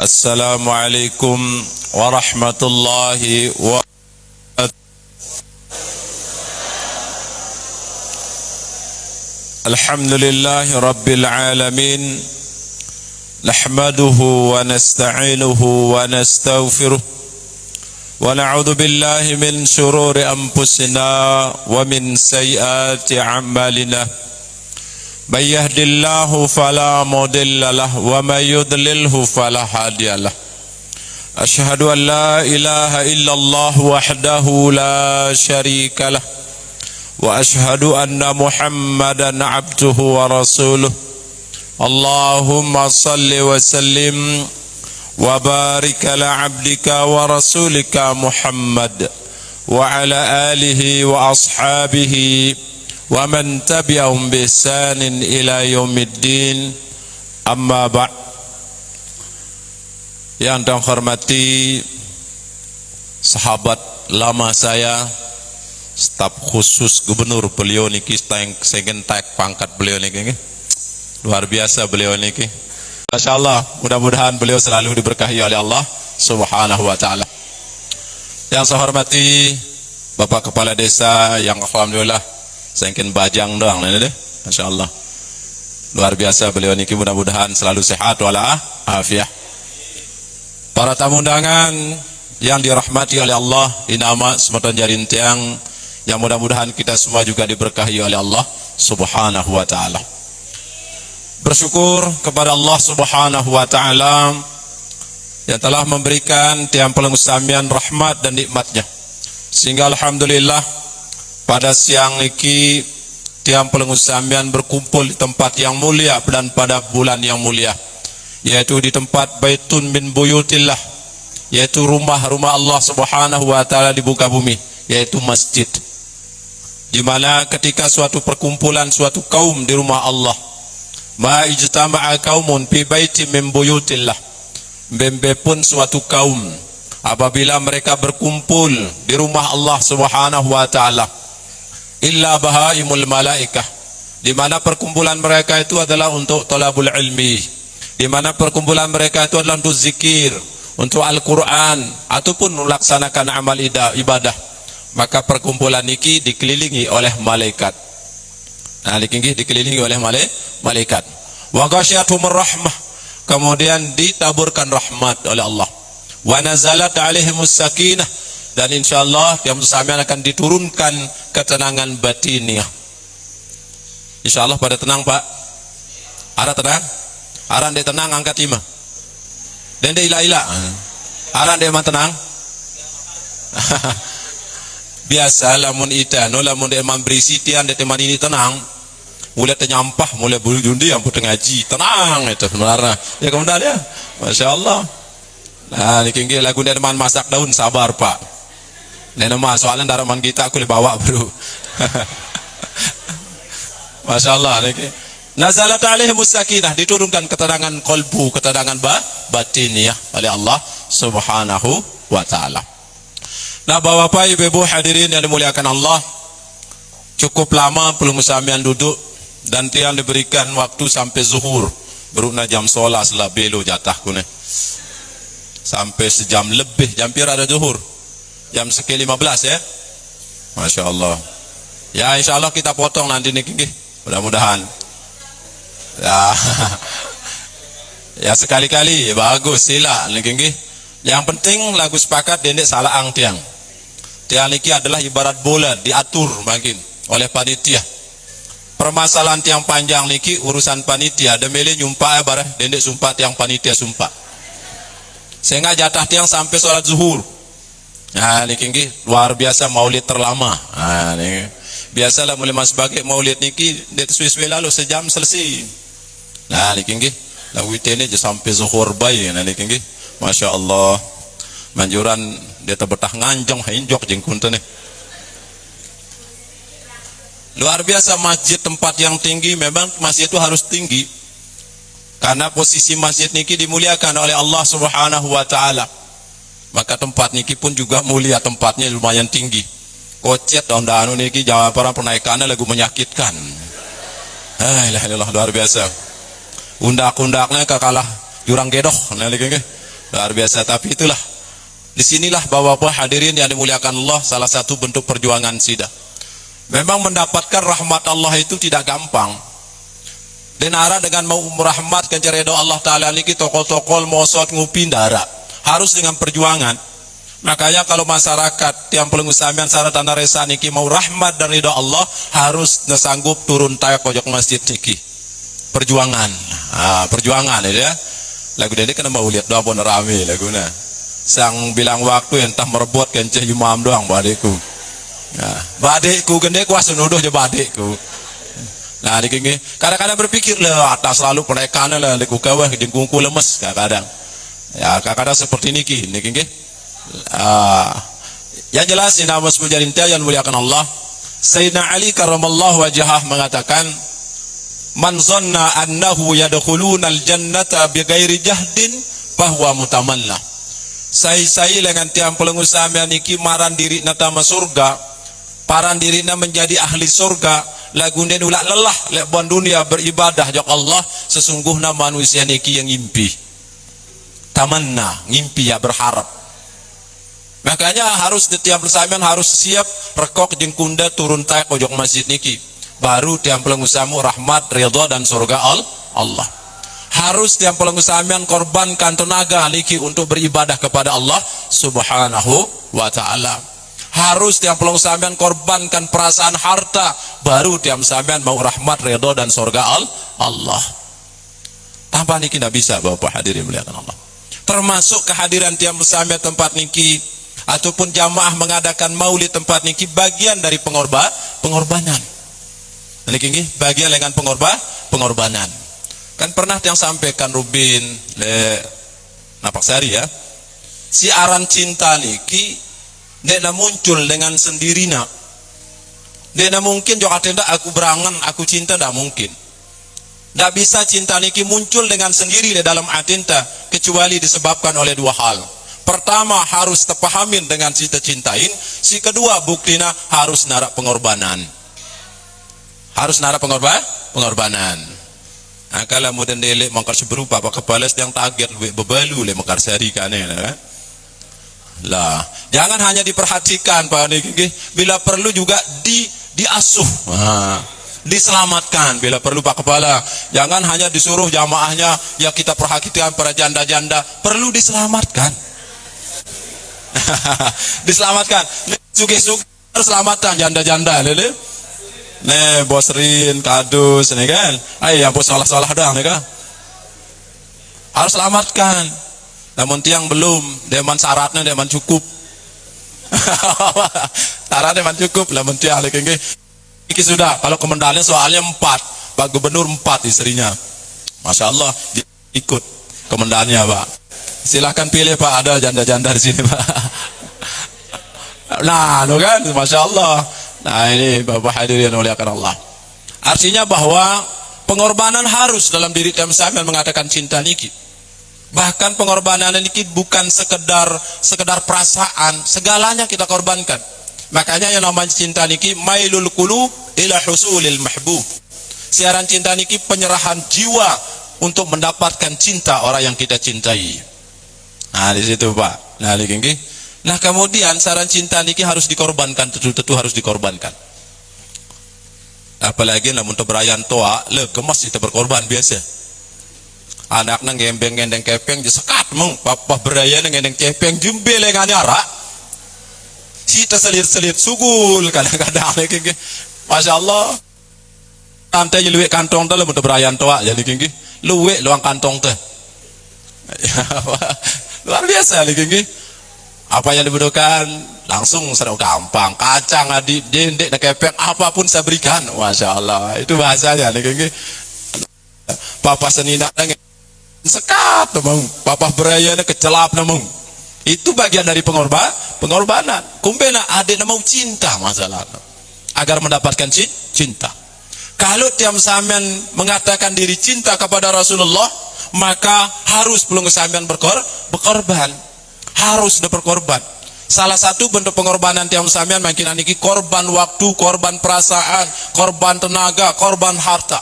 Assalamualaikum warahmatullahi wabarakatuh. Alhamdulillahi rabbil alamin. Nahmaduhu wa nasta'inuhu wa nastaghfiruh. Wa na'udzu billahi min shururi anfusina wa min sayyiati a'malina. May yahdihillahu fala mudilla lahu wa may yudlilhu fala hadiya lahu. Asyhadu an la ilaha illallah wahdahu la syarika lahu wa asyhadu anna Muhammadan abduhu wa rasuluh. Allahumma salli wa sallim wa barik ala abdika wa rasulika Muhammad wa ala alihi wa ashabihi wa man tabi'ahum bi ihsanin ila yaumiddin. Amma ba'd. Yang saya hormati sahabat lama saya, staf khusus gubernur beliau niki, sengken tak pangkat beliau niki, luar biasa beliau niki. Masyaallah, mudah-mudahan beliau selalu diberkahi oleh Allah Subhanahu wa taala. Yang saya hormati Bapak Kepala Desa yang alhamdulillah sengken bajang doang ini deh, masyaallah. Luar biasa beliau niki, mudah-mudahan selalu sehat walafiat. Para tamu undangan yang dirahmati oleh Allah, inama sematan jarin tiang, yang mudah-mudahan kita semua juga diberkahi oleh Allah Subhanahu wa taala. Bersyukur kepada Allah Subhanahu wa taala yang telah memberikan tiang pelengusamian rahmat dan nikmatnya, sehingga alhamdulillah pada siang ini tiang pelengusamian berkumpul di tempat yang mulia dan pada bulan yang mulia, yaitu di tempat Baitun min Buyutillah, yaitu rumah-rumah Allah Subhanahu wa taala di muka bumi, yaitu masjid. Di mana ketika suatu perkumpulan suatu kaum di rumah Allah, ma ijtama'a qaumun fi baitin min buyutillah, bembe pun suatu kaum apabila mereka berkumpul di rumah Allah Subhanahu wa taala, illa bahaimul malaikah, di mana perkumpulan mereka itu adalah untuk talabul ilmi, di mana perkumpulan mereka itu adalah untuk zikir, untuk Al-Quran, ataupun melaksanakan amal ibadah, maka perkumpulan ini dikelilingi oleh malaikat. Nah, dikelilingi oleh malaikat. Wa ghasyiyatuhumur rahmah, kemudian ditaburkan rahmat oleh Allah. Wa nazalat alaihimus sakinah, dan insyaallah yang bersama akan diturunkan ketenangan batiniah. Insyaallah pada tenang Pak. Ara tenang. Aran dia tenang angkat lima. Dan dia ila-ila. Aran dia tenang. Biasa lamun ita, no lamun dia berisi tian dia teman ini tenang. Mulai tenyampah, mulai bujundi yang putih ngaji, tenang itu sebenarnya. Ya kemudian ya, masya Allah. Nah, ini lagu dari teman masak daun, sabar Pak. Ini nama soalnya daraman kita aku bawa bro. Masya Allah. Nazalat alaihimus sakinah, diturunkan ketenangan kolbu, ketenangan batin ya oleh Allah Subhanahu wa taala. Nah, Bapak Ibu hadirin yang dimuliakan Allah, cukup lama pelengusamian duduk dan tiang diberikan waktu sampai zuhur, beruna jam 11 lah belo jatahku nih. Sampai sejam lebih, hampir ada zuhur. Jam sekian 15 ya. Masya Allah. Ya insya Allah kita potong nanti nih, mudah-mudahan. Ya, ya sekali-kali bagus sila nih. Yang penting lagu sepakat dendek salah ang tiang. Tiang niki adalah ibarat bola, diatur makin oleh panitia. Permasalahan tiang panjang niki urusan panitia, demele nyumpah ya barah dendek sumpah tiang panitia sumpah. Sehingga jatah tiang sampai sholat zuhur. Nah niki luar biasa maulid terlama. Nah niki biasalah mulai mas sebagai maulid niki dek suwe-suwe lalu sejam selesai. Nah niki lagu ini sampai zuhur bayi. Nah niki masya Allah, manjuran dia terbetah nganjong hinjok jengkunten nih. Luar biasa masjid, tempat yang tinggi, memang masjid itu harus tinggi karena posisi masjid niki dimuliakan oleh Allah Subhanahu wa taala. Maka tempat niki pun juga mulia, tempatnya lumayan tinggi. Kocet daun-daun niki jawab para penaikannya lagu menyakitkan. Ilah luar biasa. Undak-undaknya kekalah jurang gedoh. Nah niki luar biasa. Tapi itulah, disinilah bapak-bapak hadirin yang dimuliakan Allah, salah satu bentuk perjuangan sida. Memang mendapatkan rahmat Allah itu tidak gampang. Denara dengan mau merahmat kan ceredo Allah Ta'ala niki tokol-tokol mosot ngupi ndara. Harus dengan perjuangan. Makanya kalau masyarakat yang pelengusamian syarat tanda resa niki mau rahmat dan ridho Allah, harus nesanggup turun tayak pojok masjid niki. Perjuangan. Perjuangan ya. Lagu dia kena mau lihat doa pun rame laguna. Sang bilang waktu entah merebut kenceh imam doang badekku. Nah, badekku gede kuasa nuduh je badekku. Nah, dikini kadang-kadang berpikir lah atas selalu penaikan lah liku kawah jengkungku lemes kadang-kadang. Ya, kadang-kadang seperti niki yang jelas ini nama sebuah yang muliakan Allah. Sayyidina Ali karramallahu wajhah mengatakan, man zanna annahu yadkhuluna al-jannata bighairi jahdin fahuwa mutamanna. Sai lengan tiang pelengusamian niki maran diri nata surga, paran diri na menjadi ahli surga, lagu den ulah lelah lebon dunia beribadah jak Allah, sesungguhnya manusia niki yang ngimpi. Tamanna, ngimpi ya berharap. Makanya harus tiap pelengusamian harus siap rekok jeung kunda turun taek pojok masjid niki. Baru tiang pelengusamian rahmat, ridha dan surga Allah. Harus tiang pelengusamian korbankan tenaga niki untuk beribadah kepada Allah Subhanahu wa ta'ala. Harus tiang pelengusamian korbankan perasaan harta, baru tiang pelengusamian mau rahmat, ridha dan surga Allah. Tanpa niki tidak bisa Bapak hadirin muliakan Allah. Termasuk kehadiran tiang pelengusamian tempat niki ataupun jamaah mengadakan maulid tempat niki bagian dari pengorbanan. Niki bagian dengan pengorbanan. Kan pernah yang sampaikan Rubin le Napaksari ya, siaran cinta niki dena muncul dengan sendirinya. Dena mungkin jok atenda aku berangan aku cinta, ndak mungkin. Ndak bisa cinta niki muncul dengan sendiri di dalam atinta, kecuali disebabkan oleh dua hal. Pertama harus terpahamin dengan cinta-cintain, si kedua buktinya harus narak pengorbanan. Harus narak pengorbanan. Nah, kalau mudah delek mangkar seberupa apa kepala yang target bebalu le mangkar sehari kan lah. Jangan hanya diperhatikan Pak niki, bila perlu juga diasuh. Diselamatkan bila perlu Pak Kepala. Jangan hanya disuruh jamaahnya ya kita perhatikan para janda-janda, perlu diselamatkan. Diselamatkan. Suge-suge selamatkan janda-janda lele. Nih bosrin kadus nih kan, yang bos salah doang nih kan, harus selamatkan. Namun tiang belum, deman syaratnya deman cukup, syaratnya deman cukup, namun tiang lagi ini sudah. Kalau komandannya soalnya 4, Pak Gubernur 4 istrinya, masya Allah ikut komandannya Pak. Silahkan pilih Pak, ada janda-janda di sini Pak. Nah, lo kan, masya Allah. Nah ini Bapak hadirin muliakan Allah. Artinya bahwa pengorbanan harus dalam diri tiap sampean mengatakan cinta niki. Bahkan pengorbanan niki bukan sekedar perasaan, segalanya kita korbankan. Makanya yang namanya cinta niki mailul qulub ila husulil mahbub. Siaran cinta niki penyerahan jiwa untuk mendapatkan cinta orang yang kita cintai. Nah di situ Pak. Nah niki. Nah kemudian saran cinta niki harus dikorbankan, tentu harus dikorbankan. Apalagi namun berayan toa, le gemas itu berkorban biasa. Anak nang gembeng-gendeng kepeng disekat mong, papa berayan ngendeng kepeng jumbe lengan nyara. Sita selit-selit sugul kadang-kadang lagi. Masya Allah. Tante luwe kantong teh namun berayan toa jadi gini. Luwe luang kantong teh. Luar biasa lagi. Apa yang dibutuhkan langsung serau gampang, kacang adik jendek nak kepeng apapun saya berikan. Masya Allah, itu bahasanya nih. Papa senina sekat namung, papa beraya kecelap namung. Itu bagian dari pengorbanan. Kumpena adik namung cinta masalah agar mendapatkan cinta. Kalau tiap sampean mengatakan diri cinta kepada Rasulullah, maka harus belum sampean berkorban. Harus berkorban. Salah satu bentuk pengorbanan tiang sampean makin niki korban waktu, korban perasaan, korban tenaga, korban harta.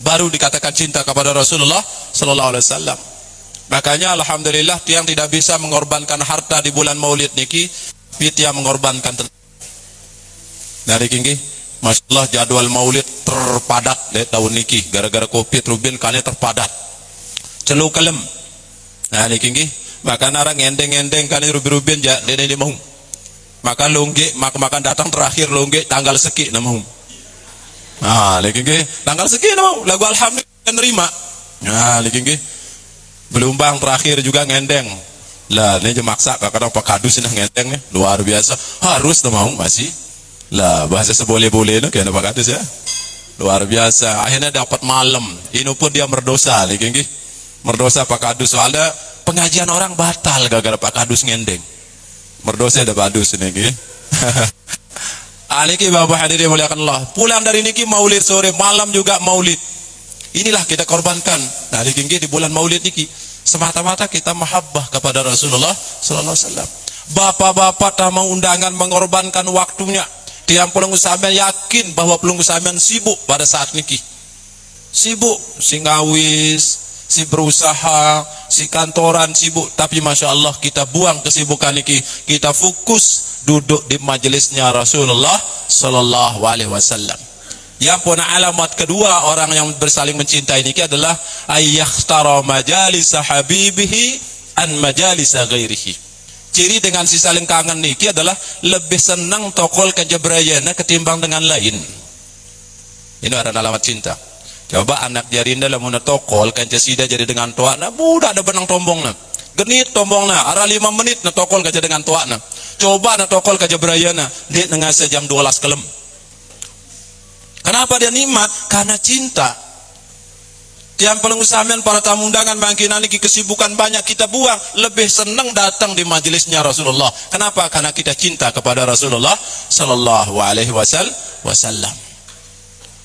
Baru dikatakan cinta kepada Rasulullah sallallahu alaihi wasallam. Makanya alhamdulillah tiang tidak bisa mengorbankan harta di bulan Maulid niki, tapi tiang mengorbankan dari kinggi. Masya Allah jadwal Maulid terpadat deh tahun niki gara-gara Covid Rubin kali terpadat. Celu kelem. Nah niki kinggi, makan orang endeng-endeng kali Rubin ja dene di mau. Makan longge, makan datang terakhir longge tanggal seki na mau. Nah niki kinggi, tanggal seki na mau lagu alhamdulillah nerima. Nah niki kinggi. Belum bang terakhir juga ngendeng lah ini jemaksa kadang pak kadus ini ngendeng nih luar biasa harus mau masih lah bahasa seboleh-boleh no kayak pak kadus ya luar biasa akhirnya dapat malam ini pun dia merdosa nih gini merdosa pak kadus soalnya pengajian orang batal gara-gara pak kadus ngendeng merdosa ada padus ini gini Niki bapak hadirin muliakan Allah pulang dari niki maulid sore malam juga maulid. Inilah kita korbankan. Nah, di bulan Maulid niki semata-mata kita mahabbah kepada Rasulullah sallallahu alaihi wasallam. Bapak-bapak tamu undangan mengorbankan waktunya. Tiang pelunggu sampean yakin bahwa pelunggu sampean sibuk pada saat niki. Sibuk, si ngawis, si berusaha, si kantoran sibuk, tapi Masya Allah kita buang kesibukan niki. Kita fokus duduk di majelisnya Rasulullah sallallahu alaihi wasallam. Yang pun alamat kedua orang yang bersaling mencintai ini adalah ayyakhtara majalis habibihi an majalis ghairihi. Ciri dengan si saling kangen niki adalah lebih senang tokol kejebrayana ketimbang dengan lain. Ini ada alamat cinta. Coba anak jarinda lamun tokol kan sida jadi dengan tuana budak ada benang tombongna. Genit tombongna ara 5 menit na tokol kaja dengan tuana. Coba na tokol kejebrayana dia dengan sejam 12 kelem. Kenapa dia nikmat? Karena cinta. Tiang pelenggu samian para tamu undangan bangkinan niki kesibukan banyak kita buang, lebih senang datang di majelisnya Rasulullah. Kenapa? Karena kita cinta kepada Rasulullah sallallahu alaihi wasallam.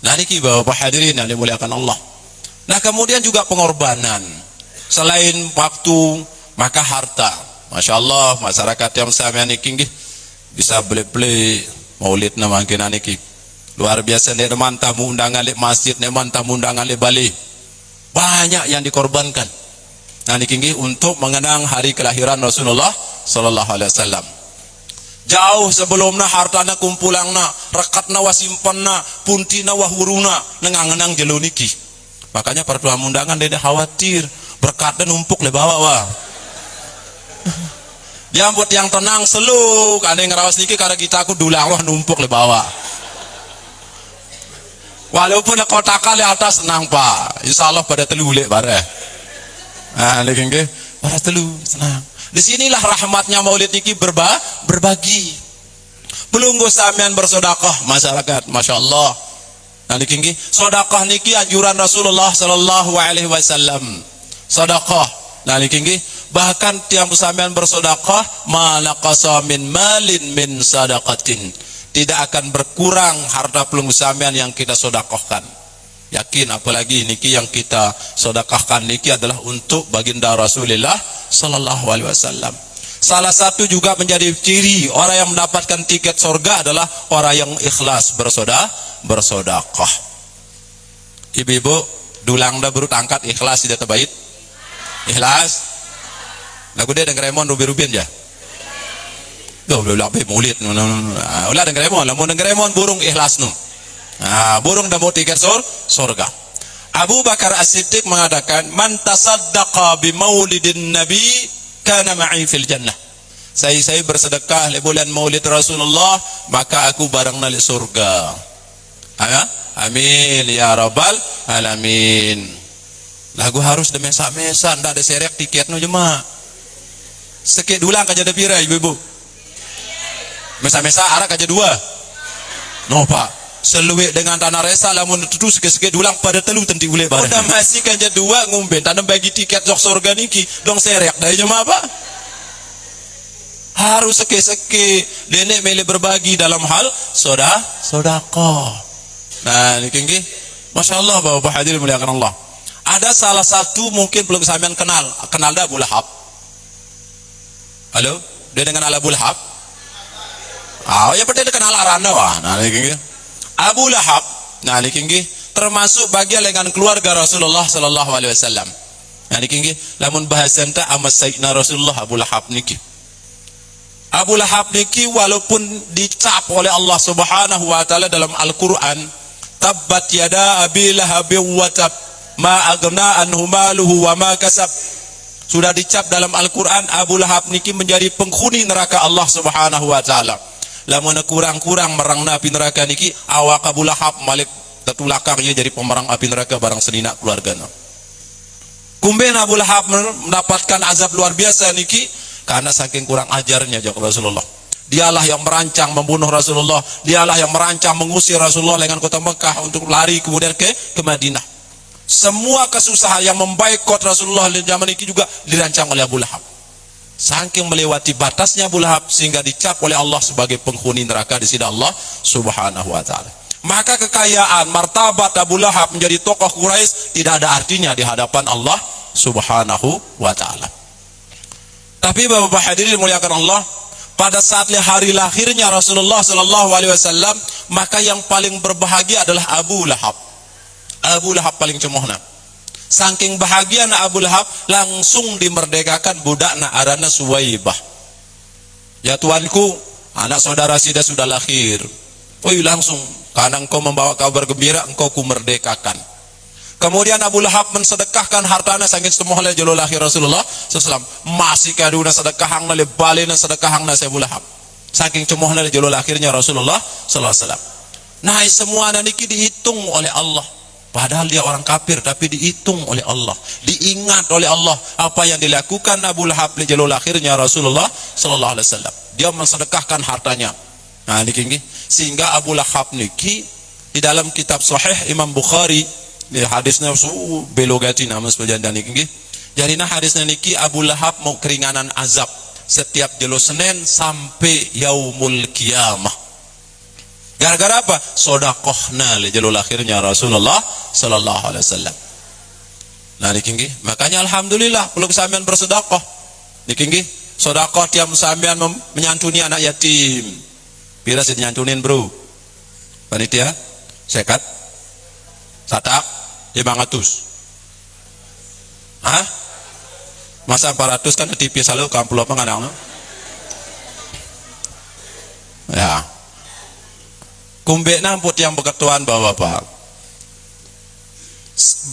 Nah niki Bapak hadirin yang dimuliakan Allah. Nah kemudian juga pengorbanan. Selain waktu, maka harta. Masya Allah masyarakat yang samian niki bisa beli-beli maulid na bangkinan niki. Luar biasa nek tamu undangan di masjid, nek tamu undangan di Bali. Banyak yang dikorbankan. Nah niki untuk mengenang hari kelahiran Rasulullah sallallahu alaihi wasallam. Jauh sebelumna hartana kumpulangna, rekatna wasimpanna, puntina wahuruna nengangenang jelo niki. Makanya para tamu undangan dia khawatir berkatnya numpuk le bawa wah. Jambut yang tenang seluk, ada yang ngerawas niki karena kita aku dulang wah numpuk le bawa. Walaupun kotakan di atas senang pak, insya Allah pada telu lek bare. Nah, lagi pada telu senang. Disinilah rahmatnya Maulid niki berbagi. Belum samian bersedekah masyarakat, masya Allah. Nah, lagi sedekah niki anjuran Rasulullah sallallahu alaihi wasallam. Sedekah. Nah, lagi bahkan tiang samian bersedekah malaqasa min malin min sadaqatin. Tidak akan berkurang harta pelunggu samian yang kita sedekahkan. Yakin apalagi niki yang kita sedekahkan niki adalah untuk baginda Rasulullah sallallahu alaihi wasallam. Salah satu juga menjadi ciri orang yang mendapatkan tiket surga adalah orang yang ikhlas bersedekah. Ibu-ibu dulang dah baru tangkat ikhlas tidak terbaik. Ikhlas. Lagu dia dengan Raymond Rubi-Rubin ya. Tuh belum lapis mulit, ulah dengan remon, lamun dengan remon burung ikhlas nu, burung dah mau tiket surga. Abu Bakar As-Siddiq mengatakan, man tasaddaqa bi maulidin Nabi kana ma'i fil jannah. Saya bersedekah di bulan Maulid Rasulullah, maka aku bareng nali surga. Amin ya rabbal alamin. Lagu harus de mesa-mesa, ndak ada serek tiket nu jemaah. Sekit dulang kaja de pira ibu-ibu. Mesa-mesa arak aja 2. No pak, seluwe dengan tanah resa lamun terus sikit-sikit dulang pada telu tenti ule bareng. Udah masih kaja 2 ngumben tanam bagi tiket jok surga niki dong serek dari jemaah apa? Harus seke-seke nenek mele berbagi dalam hal sedekah. Nah niki Masya Allah Bapak hadirin muliakan Allah. Ada salah satu mungkin belum sampean kenal dah Abu Lahab. Halo, dia dengan Abu Lahab. Ya berarti dia kenal aranda wah. Nah niki Abu Lahab. Nah niki termasuk bagian dengan keluarga Rasulullah sallallahu alaihi wasallam. Nah niki nggih lamun bahasan ta ama Sayyidina Rasulullah Abu Lahab niki. Abu Lahab niki walaupun dicap oleh Allah Subhanahu wa taala dalam Al-Qur'an, tabbat yada abi lahabin wa tab ma aghna anhu maluhu wa ma kasab. Sudah dicap dalam Al-Qur'an Abu Lahab niki menjadi penghuni neraka Allah Subhanahu wa taala. Lamun kurang-kurang merang api neraka niki awak Abu Lahab malik tetulakang ia jadi pemerang api neraka barang senina keluargana. Kumben Abu Lahab mendapatkan azab luar biasa niki karena saking kurang ajarnya jawab Rasulullah. Dialah yang merancang membunuh Rasulullah, dialah yang merancang mengusir Rasulullah dengan kota Mekah untuk lari kemudian ke Madinah. Semua kesusahan yang membaikot Rasulullah di zaman ini juga dirancang oleh Abu Lahab. Saking melewati batasnya Abu Lahab sehingga dicap oleh Allah sebagai penghuni neraka di sisi Allah Subhanahu wa taala. Maka kekayaan, martabat Abu Lahab menjadi tokoh Quraisy tidak ada artinya di hadapan Allah Subhanahu wa taala. Tapi Bapak hadirin dimuliakan Allah, pada saat hari lahirnya Rasulullah sallallahu alaihi wasallam, maka yang paling berbahagia adalah Abu Lahab. Abu Lahab paling cemohna. Saking bahagia Abu Lahab langsung dimerdekakan budakna arana Suwaibah. Ya tuanku, anak saudara sida sudah lahir. Oh langsung karena engkau membawa kabar gembira, engkau kumerdekakan. Kemudian Abu Lahab mensedekahkan hartanya saking semua oleh jolo lahir Rasulullah SAW. Masih kaduna sedekahang na lebalina sedekahang na Abu Lahab. Saking cemoh na jolo lahirnya Rasulullah SAW. Nah semua niki dihitung oleh Allah. Padahal dia orang kafir tapi dihitung oleh Allah. Diingat oleh Allah apa yang dilakukan Abu Lahab di jolo lahirnya Rasulullah SAW. Dia mensedekahkan hartanya. Nah niki sehingga Abu Lahab niki di dalam kitab Sahih Imam Bukhari di hadisnya belogati nama sebagian niki. Jadi nah hadisnya niki Abu Lahab mau keringanan azab setiap jelo Senin sampai yaumul kiamah. Gara-gara apa? Sodakohna li jelo lahirnya Rasulullah sallallahu alaihi wasallam. Nah niki makanya alhamdulillah belum sampean bersedekah. Niki sedekah tiap sampean menyantuni anak yatim. Pira sih nyantunin bro? Panitia? Sekat? Satak? 500? Hah? Masa 400 kan tipis selalu kampul apa ngadang? Ya. Kumbekna put yang beketuan bapak-bapak.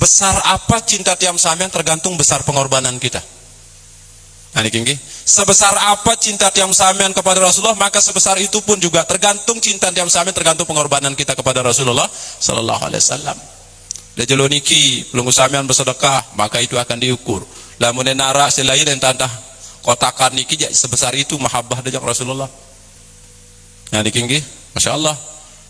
Besar apa cinta tiam sampean tergantung besar pengorbanan kita. Nah niki sebesar apa cinta tiam sampean kepada Rasulullah, maka sebesar itu pun juga tergantung cinta tiam sampean tergantung pengorbanan kita kepada Rasulullah sallallahu alaihi wasallam. Da jelo niki pelunggu sampean bersedekah, maka itu akan diukur. Lamun nara selain yang tanda kotakan niki sebesar itu mahabbah dengan Rasulullah. Nah niki masyaallah.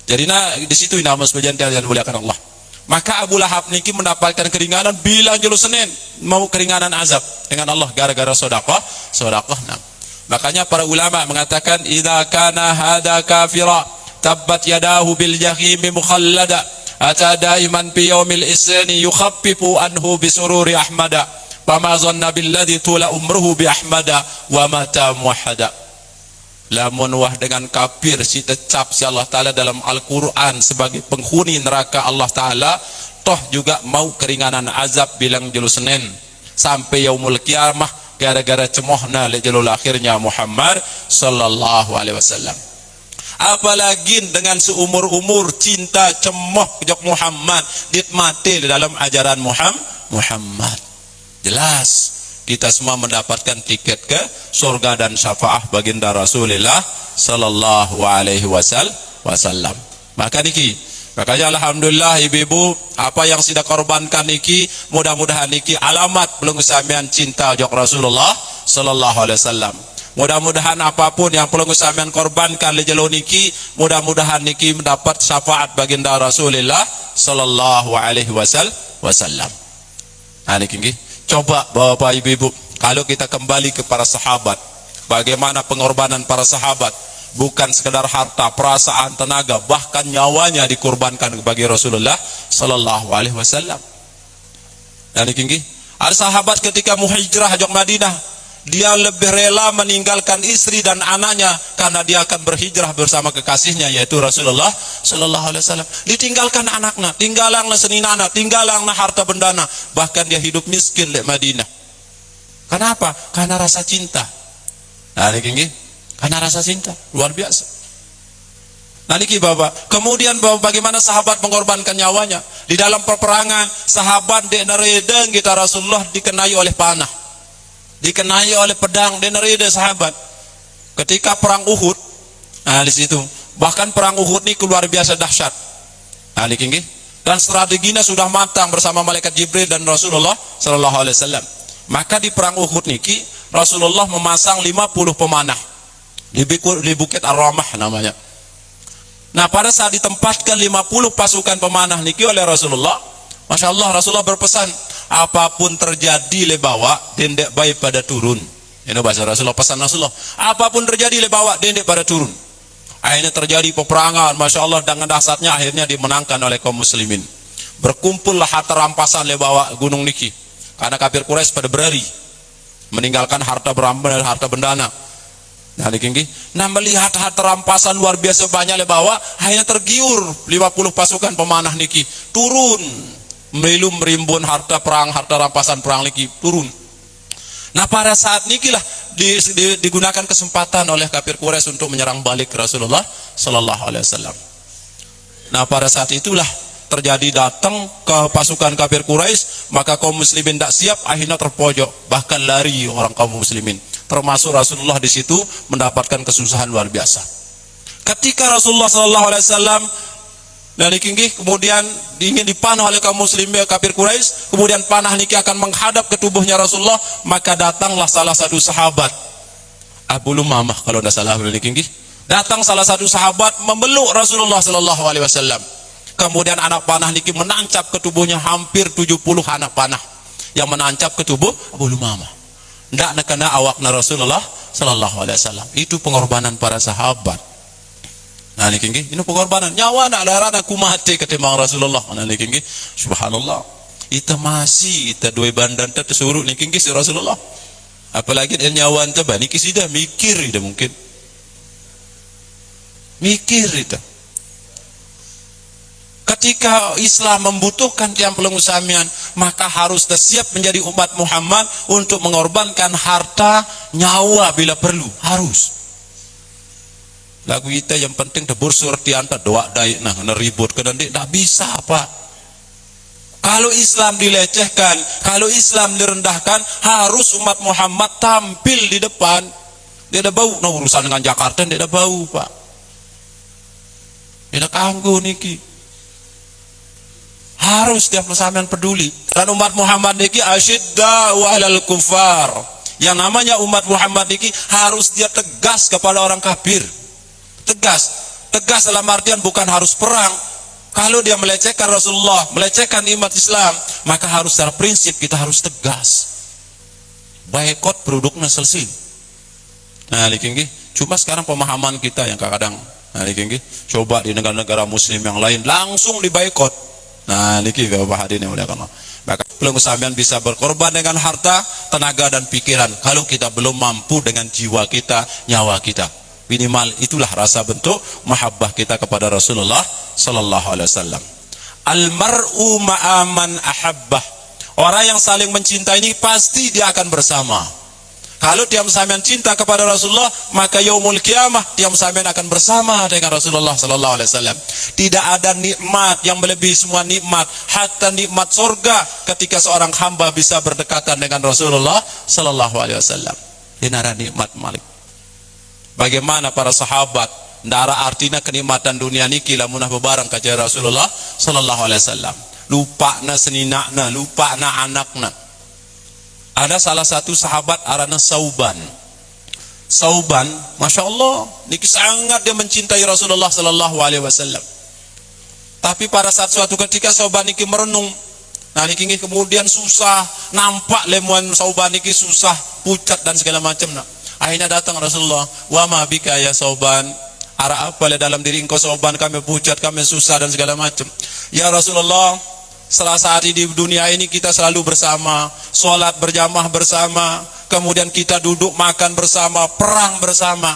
Jadi di situ nama sebagian yang dimuliakan Allah. Maka Abu Lahab niki mendapatkan keringanan bila jelo Senin mau keringanan azab dengan Allah gara-gara sedekah. Nah. Makanya para ulama mengatakan idza kana hada kafira tabbat yadahu bil jahim mukhallada ata daiman fi yaumil isni yukhaffifu anhu bi sururi ahmada fama zanna billadhi tula umruhu bi ahmada wa mata muwahhada. Lamun wah dengan kafir si tecap si Allah Ta'ala dalam Al-Quran sebagai penghuni neraka Allah Ta'ala, toh juga mau keringanan azab bilang jelu Senin sampai yaumul kiamah gara-gara cemohna li jalul akhirnya Muhammad sallallahu alaihi wasallam. Apalagi dengan seumur-umur cinta cemoh kejak Muhammad ditmati di dalam ajaran Muhammad. Jelas kita semua mendapatkan tiket ke surga dan syafaah baginda Rasulullah sallallahu alaihi wasallam. Makanya alhamdulillah ibu-ibu apa yang sudah korbankan niki mudah-mudahan niki alamat belum sampean cinta jok Rasulullah sallallahu alaihi wasallam. Mudah-mudahan apapun yang perlu sampean korbankan li jelo niki mudah-mudahan niki mendapat syafaat baginda Rasulullah sallallahu alaihi wasallam. Nah niki coba bapak ibu-ibu, kalau kita kembali ke para sahabat, bagaimana pengorbanan para sahabat, bukan sekedar harta, perasaan, tenaga, bahkan nyawanya dikorbankan bagi Rasulullah sallallahu alaihi wasallam. Dan ini ada sahabat ketika mau hijrah ke Madinah, Dia lebih rela meninggalkan istri dan anaknya karena dia akan berhijrah bersama kekasihnya yaitu Rasulullah sallallahu alaihi wasallam. Ditinggalkan anaknya, tinggalangna seninana, tinggalangna harta bendana, bahkan dia hidup miskin di Madinah. Kenapa? Karena rasa cinta. Nah, ini karena rasa cinta luar biasa. Nah, niki Bapak, kemudian bagaimana sahabat mengorbankan nyawanya di dalam peperangan. Sahabat dek nareda kita Rasulullah dikenai oleh panah, dikenai oleh pedang, dek nareda sahabat. Ketika perang Uhud, nah di situ, bahkan perang Uhud ini luar biasa dahsyat. Nah, niki dan strateginya sudah matang bersama malaikat Jibril dan Rasulullah sallallahu alaihi wasallam. Maka di perang Uhud niki Rasulullah memasang 50 pemanah di Bukit Ar-Ramah namanya. Nah, pada saat ditempatkan 50 pasukan pemanah niki oleh Rasulullah, Masya Allah, Rasulullah berpesan, apapun terjadi lebawa dendek baik pada turun. Ini bahasa Rasulullah, pesan Rasulullah, apapun terjadi lebawa dendek pada turun. Akhirnya terjadi peperangan, Masya Allah, dengan dahsyatnya akhirnya dimenangkan oleh kaum muslimin. Berkumpullah harta rampasan lebawa gunung niki, karena kafir Quraisy pada berlari meninggalkan harta berambil, harta bendana. Nah, melihat harta rampasan luar biasa banyak lebawa, akhirnya tergiur 50 pasukan pemanah niki turun, merimbun harta perang, harta rampasan perang niki turun. Nah, pada saat niki lah digunakan kesempatan oleh kafir Quraisy untuk menyerang balik Rasulullah sallallahu alaihi wasallam. Nah, pada saat itulah terjadi datang ke pasukan kafir Quraisy, maka kaum muslimin tidak siap, akhirnya terpojok, bahkan lari orang kaum muslimin. Termasuk Rasulullah di situ mendapatkan kesusahan luar biasa. Ketika Rasulullah sallallahu alaihi wasallam dari kemudian ingin dipanah oleh kaum muslimin kafir Quraisy, kemudian panah niki akan menghadap ke tubuhnya Rasulullah, maka datanglah salah satu sahabat, Abu Lumamah kalau tidak salah niki, datang salah satu sahabat memeluk Rasulullah sallallahu alaihi wasallam. Kemudian anak panah niki menancap ke tubuhnya, hampir 70 anak panah yang menancap ke tubuh Abu Lumamah. Tidak kena awakna Rasulullah sallallahu alaihi wasallam. Itu pengorbanan para sahabat. Nah, ini pengorbanan nyawa nak darah aku mati ketimbang Rasulullah. Nah, ini subhanallah. Ita masih ita dua bandan ta tersuruh niki si Rasulullah. Apalagi dia nyawa anta bani kisida mikir ida mungkin. Mikir ida. Ketika Islam membutuhkan tiang pelengusamian, maka harus siap menjadi umat Muhammad untuk mengorbankan harta, nyawa bila perlu. Harus. Lagu kita yang penting debur surti anta doa daik nah neribut kena tidak bisa apa. Kalau Islam dilecehkan, kalau Islam direndahkan, harus umat Muhammad tampil di depan. Dia ada bau, nah urusan dengan Jakarta dia ada bau, Pak. Dia ada kanggu niki. Harus tiap sampean peduli. Dan umat Muhammad niki asyidda'u 'alal kufar. Yang namanya umat Muhammad niki harus dia tegas kepada orang kafir. Tegas. Tegas dalam artian bukan harus perang. Kalau dia melecehkan Rasulullah, melecehkan umat Islam, maka harus secara prinsip kita harus tegas. Boikot produknya selesai. Nah, niki cuma sekarang pemahaman kita yang kadang niki coba di negara-negara muslim yang lain langsung diboikot. Nah, niki Bapak hadirin yang muliakan Allah. Maka pelengusamian bisa berkorban dengan harta, tenaga dan pikiran. Kalau kita belum mampu dengan jiwa kita, nyawa kita. Minimal itulah rasa bentuk mahabbah kita kepada Rasulullah sallallahu alaihi wasallam. Almar'u ma'aman ahabbah. Orang yang saling mencintai ini pasti dia akan bersama. Kalau dia sampean cinta kepada Rasulullah, maka yaumul kiamah dia sampean akan bersama dengan Rasulullah sallallahu alaihi wasallam. Tidak ada nikmat yang melebihi semua nikmat, hatta nikmat surga ketika seorang hamba bisa berdekatan dengan Rasulullah sallallahu alaihi wasallam. Dinara nikmat malik. Bagaimana para sahabat ndara artinya kenikmatan dunia niki lamunah bebarang ka Rasulullah sallallahu alaihi wasallam. Lupana seninakna, lupana anakna. Ada salah satu sahabat arana Sauban. Sauban, Masya Allah, niki sangat dia mencintai Rasulullah sallallahu alaihi wasallam. Tapi pada saat suatu ketika Sauban niki merenung. Nah, niki kemudian susah, nampak lemuan Sauban niki susah, pucat dan segala macam. Nah, akhirnya datang Rasulullah, "Wa ma bika ya Sauban?" Ara apa le dalam diri engkau Sauban, kami pucat, kami susah dan segala macam. Ya Rasulullah, setelah saat ini di dunia ini kita selalu bersama, sholat berjamaah bersama, kemudian kita duduk makan bersama, perang bersama.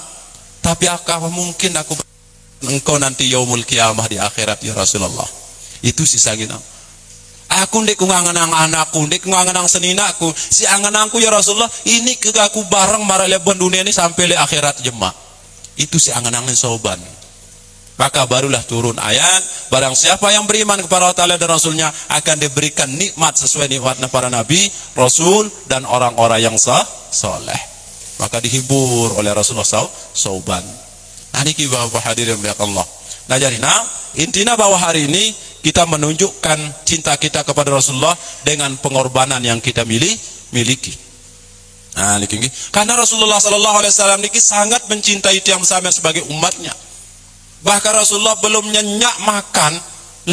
Tapi apakah mungkin aku engkau nanti yaumul kiamah di akhirat ya Rasulullah? Itu sisa kita. Aku ndek ngangenang anakku, ndek ngangenang seninaku, si angenangku ya Rasulullah, ini ke aku bareng marale bon dunia ini sampai le akhirat jemaah. Itu si angenangin soban. Maka barulah turun ayat, barang siapa yang beriman kepada Allah Ta'ala dan Rasulnya akan diberikan nikmat sesuai nikmatnya para nabi, rasul dan orang-orang yang soleh. Maka dihibur oleh Rasulullah Sauban. Nah ini bapak hadirin yang Allah. Nah jadi intinya bahwa hari ini kita menunjukkan cinta kita kepada Rasulullah dengan pengorbanan yang kita miliki. Nah ini karena Rasulullah Sallallahu Alaihi Wasallam ini sangat mencintai tiang sama sebagai umatnya. Bahkan Rasulullah belum nyenyak makan,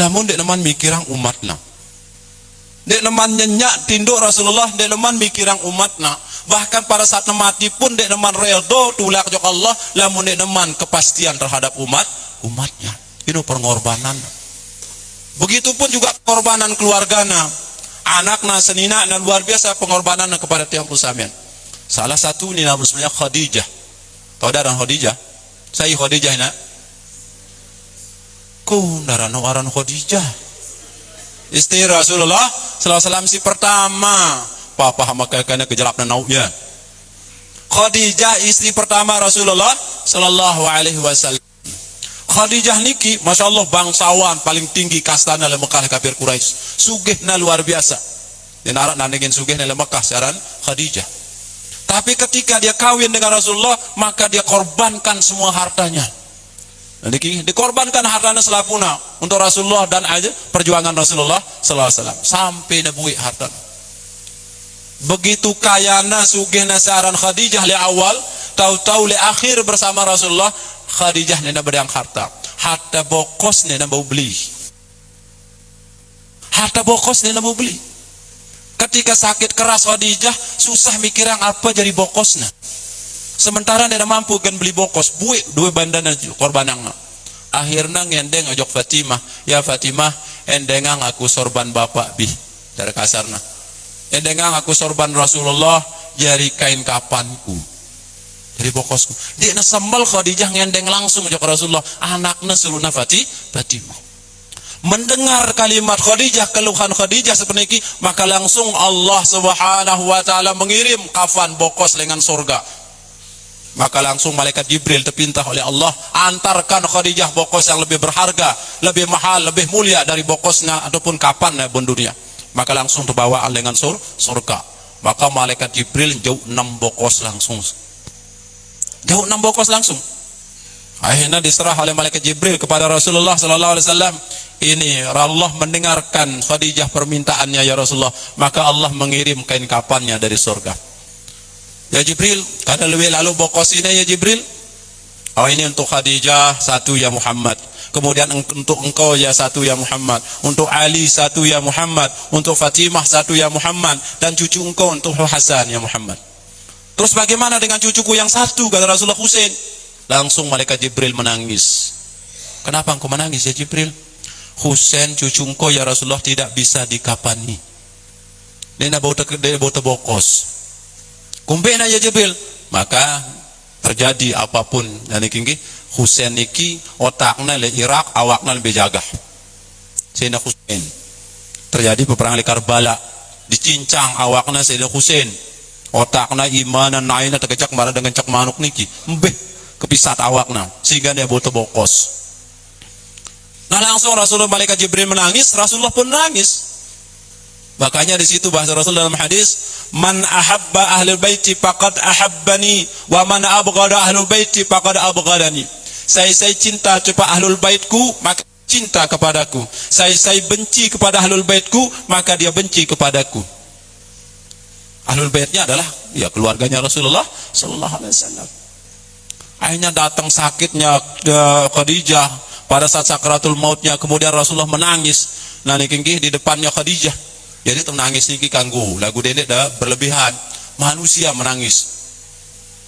lamun dek neman mikirang umatna. Dek neman nyenyak tinduk Rasulullah, dek neman mikirang umatna. Bahkan pada saat mati pun dek neman redho tulak jok Allah, lamun dek neman kepastian terhadap umatnya. Itu pengorbanan. Begitupun juga pengorbanan keluargana, anakna, senina, dan luar biasa pengorbanan kepada tiang pusamian. Salah satu ini namanya Khadijah. Tahu dah Khadijah? Saya Khadijah nak. Darano aran Khadijah, istri Rasulullah Sallallahu Alaihi Wasallam si pertama. Papa hama kakaknya kejelapna naunya. Khadijah istri pertama Rasulullah Sallallahu Alaihi Wasallam. Khadijah niki, masya Allah bangsawan paling tinggi kastana le Mekah kafir Quraisy. Sugihna luar biasa. Dan arak nandingin sugihna le Mekah saran Khadijah. Tapi ketika dia kawin dengan Rasulullah, maka dia korbankan semua hartanya. Niki dikorbankan hartanya selapuna untuk Rasulullah dan aja perjuangan Rasulullah Sallallahu Alaihi Wasallam sampai nebui harta. Begitu kayana sugihna saran Khadijah li awal, tahu-tahu li akhir bersama Rasulullah, Khadijah nena bedang harta bokos nena mau beli. Harta bokos nena mau beli. Ketika sakit keras Khadijah susah mikirang apa jadi bokosnya. Sementara dia mampu kan beli bokos, buik dua bandana korbanang. Akhirnya ngendeng ojok Fatimah, ya Fatimah, endengang aku sorban bapak bih dari kasarna. Endengang aku sorban Rasulullah jari kain kapanku. Jadi bokosku. Dia nasambal Khadijah ngendeng langsung ojok Rasulullah, anaknya seluruhnya Fatimah. Mendengar kalimat Khadijah, keluhan Khadijah seperti ini, maka langsung Allah Subhanahu wa taala mengirim kafan bokos dengan surga. Maka langsung malaikat Jibril terpintah oleh Allah, antarkan Khadijah bokos yang lebih berharga, lebih mahal, lebih mulia dari bokosnya ataupun kapannya bun dunia. Maka langsung terbawa dengan surga. Maka malaikat Jibril jauh 6 bokos langsung. Jauh 6 bokos langsung. Akhirnya diserah oleh malaikat Jibril kepada Rasulullah Sallallahu Alaihi Wasallam. Ini Allah mendengarkan Khadijah permintaannya ya Rasulullah, maka Allah mengirim kain kapannya dari surga. Ya Jibril, karena lebih lalu bokos ini ya Jibril. Oh ini untuk Khadijah satu ya Muhammad. Kemudian untuk engkau ya satu ya Muhammad. Untuk Ali satu ya Muhammad. Untuk Fatimah satu ya Muhammad. Dan cucu engkau untuk Hasan ya Muhammad. Terus bagaimana dengan cucuku yang satu kata Rasulullah Husain? Langsung malaikat Jibril menangis. Kenapa engkau menangis ya Jibril? Husain cucu engkau ya Rasulullah tidak bisa dikapani. Dia bau terbokos. Kumpena ya Jibril, maka terjadi apapun dan niki Husain niki otaknya le Irak, awaknya lebih jaga. Sayyidina Husain terjadi peperangan di Karbala, dicincang awaknya Sayyidina Husain, otaknya iman dan naiknya terkecak marah dengan cak manuk niki, mbeh kepisat awaknya sehingga dia bau terbokos. Nah langsung Rasulullah malaikat Jibril menangis, Rasulullah pun nangis. Makanya di situ bahasa Rasul dalam hadis, man ahabba ahlul baiti faqad ahabbani wa man abghada ahlul baiti faqad abghadani. Saya cinta kepada ahlul baitku, maka cinta kepadaku. Saya benci kepada ahlul baitku, maka dia benci kepadaku. Ahlul baitnya adalah ya keluarganya Rasulullah Sallallahu Alaihi Wasallam. Akhirnya datang sakitnya Khadijah pada saat sakratul mautnya, kemudian Rasulullah menangis. Nah niki di depannya Khadijah. Jadi menangis niki kanggu lagu dendek dah berlebihan, manusia menangis.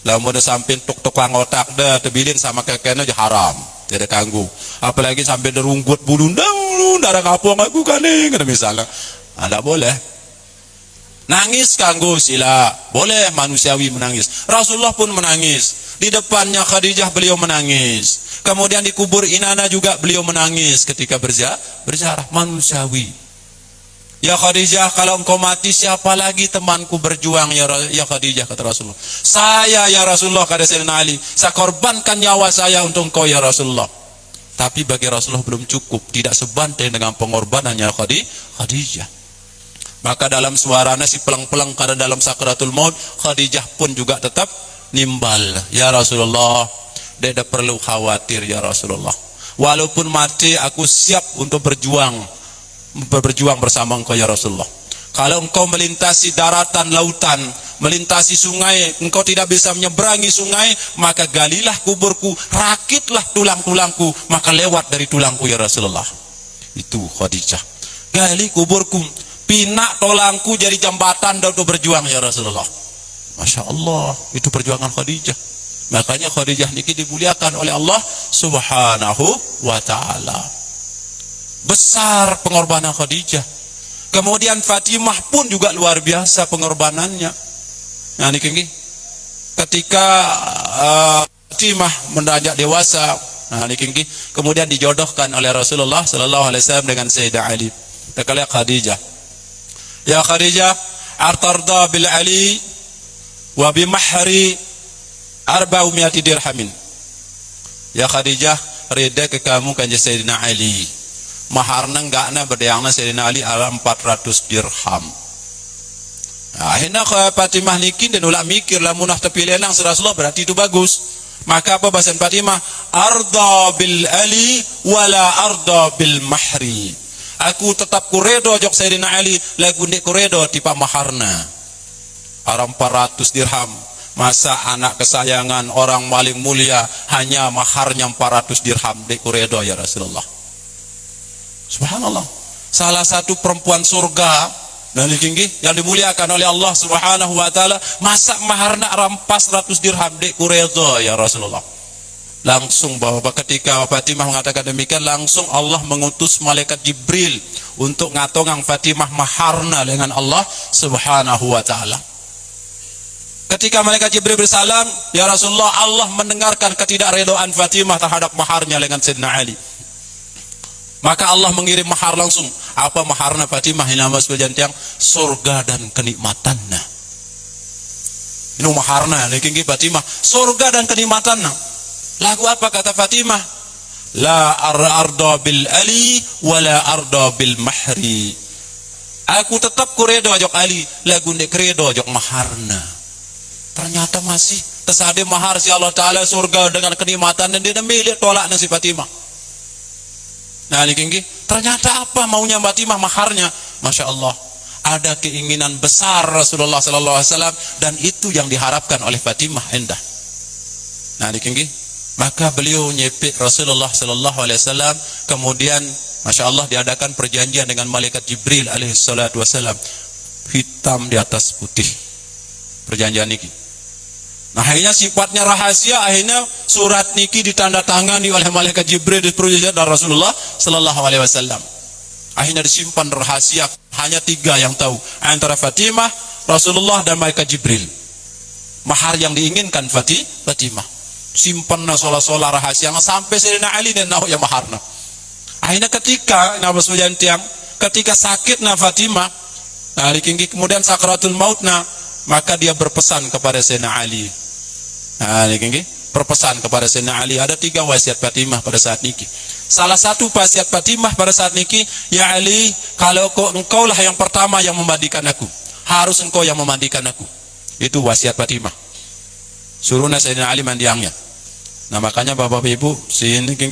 Lalu ada sampai tok otak dah terbilin sama kakeknya aja haram, tidak kanggu. Apalagi sampai derunggut bulu darah kapung aku kaning, misalnya, ada boleh. Nangis kanggo sila, boleh manusiawi menangis. Rasulullah pun menangis. Di depannya Khadijah beliau menangis. Kemudian di kubur Inanna juga beliau menangis ketika berziarah, manusiawi. Ya Khadijah, kalau engkau mati siapa lagi temanku berjuang ya Khadijah, kata Rasulullah. Saya ya Rasulullah, kata Sayyidina Ali, saya korbankan nyawa saya untuk engkau ya Rasulullah. Tapi bagi Rasulullah belum cukup, tidak sebanding dengan pengorbanannya Khadijah. Maka dalam suaranya si pelang-pelang karena dalam sakratul maut, Khadijah pun juga tetap nimbal. Ya Rasulullah, tidak perlu khawatir ya Rasulullah. Walaupun mati aku siap untuk berjuang bersama engkau ya Rasulullah. Kalau engkau melintasi daratan, lautan, melintasi sungai, engkau tidak bisa menyeberangi sungai, maka galilah kuburku, rakitlah tulang-tulangku, maka lewat dari tulangku ya Rasulullah. Itu Khadijah. Gali kuburku, pinak tolangku jadi jambatan untuk berjuang ya Rasulullah. Masya Allah, itu perjuangan Khadijah. Makanya Khadijah niki dimuliakan oleh Allah Subhanahu wa ta'ala. Besar pengorbanan Khadijah. Kemudian Fatimah pun juga luar biasa pengorbanannya. Nah niki ketika Fatimah menanjak dewasa, nah niki kemudian dijodohkan oleh Rasulullah sallallahu alaihi wasallam dengan Sayyidah Ali. Kita lihat Khadijah. Ya Khadijah, artarda bil Ali wa bi mahri 400 dirhamin. Ya Khadijah, reda ke kamu kan Sayyidina Ali. Maharna enggakna berdayangna Sayyidina Ali ala 400 dirham. Nah, akhirnya Fatimah niki dan ulah mikir lamun tapi lenang Rasulullah berarti itu bagus. Maka apa bahasa Fatimah? Arda bil ali wala arda bil mahri. Aku tetap kuredo jok Sayyidina Ali, lagu ndek kuredo tipa maharna. Orang 400 dirham. Masa anak kesayangan orang paling mulia hanya maharnya 400 dirham dek kuredo ya Rasulullah. Subhanallah. Salah satu perempuan surga dan tinggi yang dimuliakan oleh Allah Subhanahu wa taala, masa maharna rampas 100 dirham dek kuredo ya Rasulullah. Langsung bahwa ketika Fatimah mengatakan demikian, langsung Allah mengutus malaikat Jibril untuk ngatongang Fatimah maharna dengan Allah Subhanahu wa taala. Ketika malaikat Jibril bersalam, ya Rasulullah, Allah mendengarkan ketidakredoan Fatimah terhadap maharnya dengan Sayyidina Ali. Maka Allah mengirim mahar langsung. Apa maharna Fatimah? Ini nama sebagian tiang surga dan kenikmatannya. Ini maharna niki Fatimah, surga dan kenikmatannya. Lagu apa kata Fatimah? La arda bil ali wala arda bil mahri. Aku tetap kuredo jok Ali, lagu ndek kuredo jok maharna. Ternyata masih tersade mahar si Allah Ta'ala, surga dengan kenikmatan, dan dia milik tolak nasi Fatimah. Nah ini ternyata apa maunya Fatimah maharnya? Masya Allah, ada keinginan besar Rasulullah Sallallahu Alaihi Wasallam, dan itu yang diharapkan oleh Fatimah endah. Nah ini maka beliau nyepik Rasulullah Sallallahu Alaihi Wasallam. Kemudian Masya Allah diadakan perjanjian dengan malaikat Jibril alaihi salatu wasallam, hitam di atas putih perjanjian niki. Nah akhirnya sifatnya rahasia, akhirnya surat niki ditandatangani oleh malaikat Jibril di perjanjian dari Rasulullah Sallallahu Alaihi Wasallam. Akhirnya disimpan rahasia, hanya 3 yang tahu, antara Fatimah, Rasulullah, dan malaikat Jibril. Mahar yang diinginkan Fatimah, simpanna sola-sola rahasia sampai Sayyidina Ali dan nahu ya maharna. Akhirnya ketika ketika sakitna Fatimah, nah kemudian sakratul mautna, maka dia berpesan kepada Sayyidina Ali. Nah, ini berpesan kepada Sayyidina Ali, ada 3 wasiat Fatimah pada saat niki. Salah satu wasiat Fatimah pada saat niki, ya Ali, kalau engkau lah yang pertama yang memandikan aku, harus engkau yang memandikan aku. Itu wasiat Fatimah. Suruhna Sayyidina Ali mandiangnya. Nah makanya bapak ibu sini niki,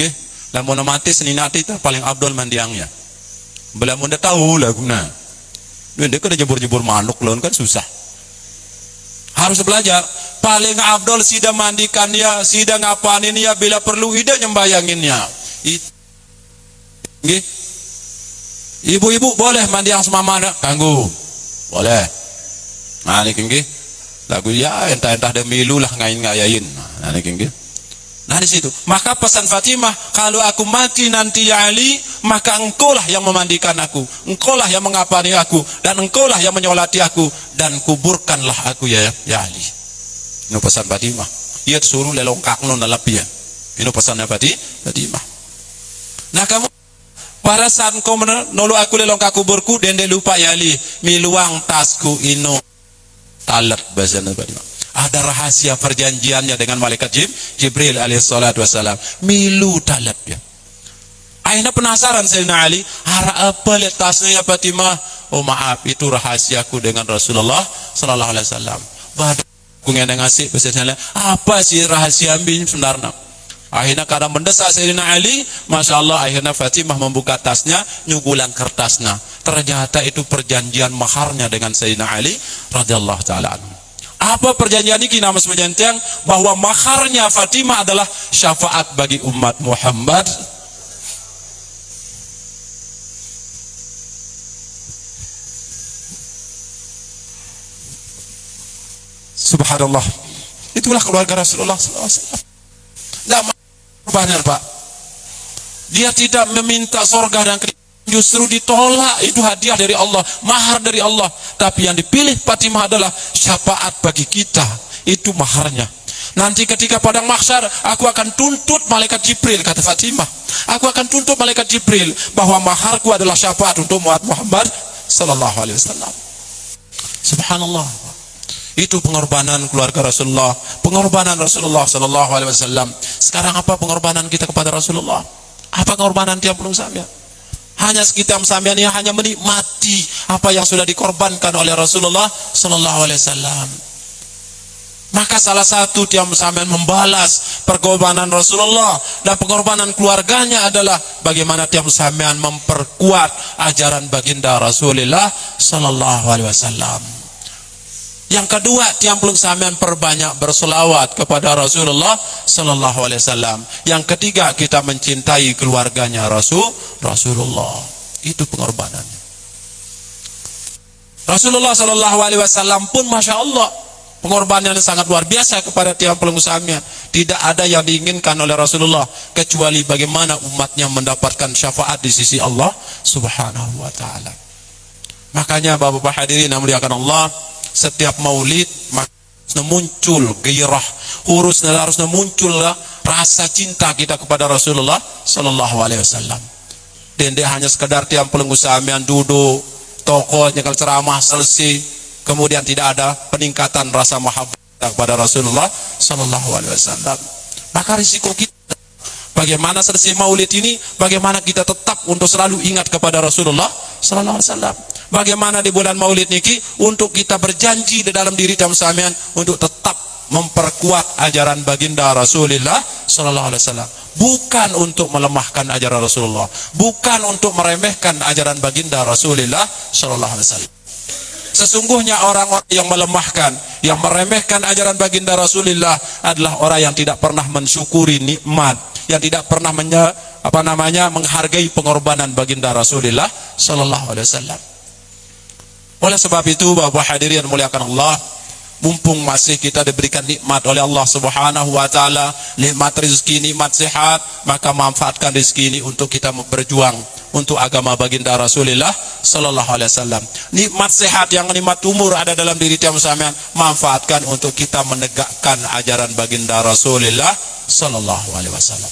lamun mati seninati itu paling abdul mandiangnya. Belum udah tahu lah guna. Dia kena jebur-jebur manuk lawan kan susah. Harus belajar. Paling abdul sida mandikan dia, sida ngapain ya, bila perlu ida nyembayanginnya. Ibu-ibu boleh mandi yang semamana kanggu. Boleh. Nah niki lagu ya entah-entah demilu lah ngain-ngayain. Nah niki Nah di situ, maka pesan Fatimah, kalau aku mati nanti ya Ali, maka engkaulah yang memandikan aku, engkaulah yang mengapani aku, dan engkaulah yang menyolati aku, dan kuburkanlah aku ya Ali. Ini pesan Fatimah. Ia suruh lelongkak non lapia. Ini pesannya Fatimah. Nah kamu pada saat kau menolu aku lelongkak kuburku, dan dia lupa ya Ali, miluang tasku ino talat bahasanya Fatimah. Ada rahasia perjanjiannya dengan malaikat Jibril alaihissalatu wassalam. Milu talat ya. Akhirnya penasaran Sayyidina Ali, hara apa lihat tasnya ya Fatimah? Oh maaf, itu rahasiaku dengan Rasulullah sallallahu alaihi wasallam. Badan aku yang ngasih pesannya, apa sih rahasia bin sebenarnya? Akhirnya karena mendesak Sayyidina Ali, Masya Allah, akhirnya Fatimah membuka tasnya, nyugulan kertasnya. Ternyata itu perjanjian maharnya dengan Sayyidina Ali radhiyallahu taala anhu. Apa perjanjian ini? Nama sebenarnya bahwa maharnya Fatimah adalah syafaat bagi umat Muhammad. Subhanallah. Itulah keluarga Rasulullah SAW. Tidak banyak Pak. Dia tidak meminta surga dan justru ditolak. Itu hadiah dari Allah, mahar dari Allah. Tapi yang dipilih Fatimah adalah syafaat bagi kita. Itu maharnya. Nanti ketika padang mahsyar, aku akan tuntut malaikat Jibril, kata Fatimah. Aku akan tuntut malaikat Jibril bahwa maharku adalah syafaat untuk umat Muhammad sallallahu alaihi wasallam. Subhanallah. Itu pengorbanan keluarga Rasulullah, pengorbanan Rasulullah sallallahu alaihi wasallam. Sekarang apa pengorbanan kita kepada Rasulullah? Apa pengorbanan tiap belum sampai? Hanya sekitar sampean yang hanya menikmati apa yang sudah dikorbankan oleh Rasulullah sallallahu alaihi wasallam. Maka salah satu tiap sampean membalas pengorbanan Rasulullah dan pengorbanan keluarganya adalah bagaimana tiap sampean memperkuat ajaran baginda Rasulullah sallallahu alaihi wasallam. Yang kedua, tiap belum sampean perbanyak berselawat kepada Rasulullah sallallahu alaihi wasallam. Yang ketiga, kita mencintai keluarganya Rasulullah. Itu pengorbanannya. Rasulullah sallallahu alaihi wasallam pun Masya Allah, pengorbanannya sangat luar biasa kepada tiap belum sampean. Tidak ada yang diinginkan oleh Rasulullah kecuali bagaimana umatnya mendapatkan syafaat di sisi Allah Subhanahu wa taala. Makanya Bapak hadirin yang muliakan Allah, setiap maulid harusnya muncul gairah, harusnya muncul rasa cinta kita kepada Rasulullah sallallahu alaihi wasallam. Dan dia hanya sekedar tiap pengusaha yang duduk tokoh nyekel ceramah selesai, kemudian tidak ada peningkatan rasa mahabbah kepada Rasulullah sallallahu alaihi wasallam. Maka risiko kita bagaimana selesai maulid ini, bagaimana kita tetap untuk selalu ingat kepada Rasulullah sallallahu alaihi wasallam. Bagaimana di bulan maulid niki untuk kita berjanji di dalam diri jam samian untuk tetap memperkuat ajaran baginda Rasulullah sallallahu alaihi wasallam, bukan untuk melemahkan ajaran Rasulullah, bukan untuk meremehkan ajaran baginda Rasulullah sallallahu alaihi wasallam. Sesungguhnya orang-orang yang melemahkan, yang meremehkan ajaran baginda Rasulullah adalah orang yang tidak pernah mensyukuri nikmat, yang tidak pernah menghargai pengorbanan baginda Rasulullah sallallahu alaihi wasallam. Oleh sebab itu Bapak hadirin muliakan Allah, mumpung masih kita diberikan nikmat oleh Allah Subhanahu wa taala, nikmat rezeki, nikmat sehat, maka manfaatkan rezeki ini untuk kita berjuang untuk agama baginda Rasulullah sallallahu alaihi wasallam. Nikmat sehat yang nikmat umur ada dalam diri tiap sampean, manfaatkan untuk kita menegakkan ajaran baginda Rasulullah sallallahu alaihi wasallam.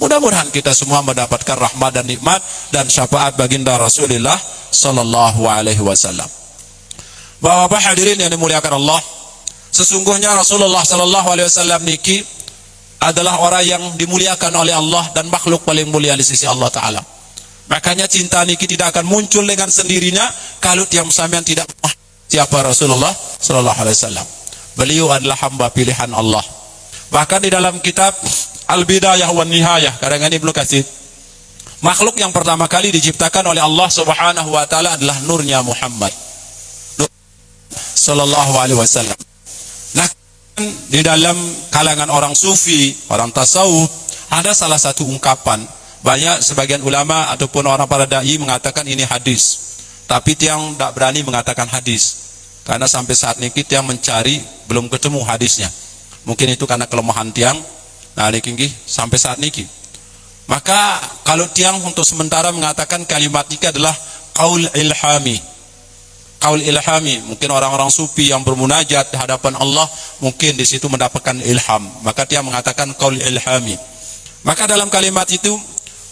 Mudah-mudahan kita semua mendapatkan rahmat dan nikmat dan syafaat baginda Rasulullah sallallahu alaihi wasallam. Bapak hadirin yang dimuliakan Allah, sesungguhnya Rasulullah sallallahu alaihi wasallam niki adalah orang yang dimuliakan oleh Allah dan makhluk paling mulia di sisi Allah taala. Makanya cinta niki tidak akan muncul dengan sendirinya kalau tiap sampean tidak siapa Rasulullah sallallahu alaihi wasallam. Beliau adalah hamba pilihan Allah. Bahkan di dalam kitab Al-Bidayah wan Nihayah karangan Ibnu Katsir, makhluk yang pertama kali diciptakan oleh Allah Subhanahu wa taala adalah nurnya Muhammad sallallahu alaihi wasallam. Nah, di dalam kalangan orang sufi, orang tasawuf, ada salah satu ungkapan. Banyak sebagian ulama ataupun orang para dai mengatakan ini hadis, tapi tiang tidak berani mengatakan hadis karena sampai saat ini tiang mencari belum ketemu hadisnya. Mungkin itu karena kelemahan tiang Nah niki nggih sampai saat niki. Maka kalau tiang untuk sementara mengatakan kalimat ini adalah qaul ilhami. Qaul ilhami, mungkin orang-orang sufi yang bermunajat di hadapan Allah mungkin di situ mendapatkan ilham. Maka dia mengatakan qaul ilhami. Maka dalam kalimat itu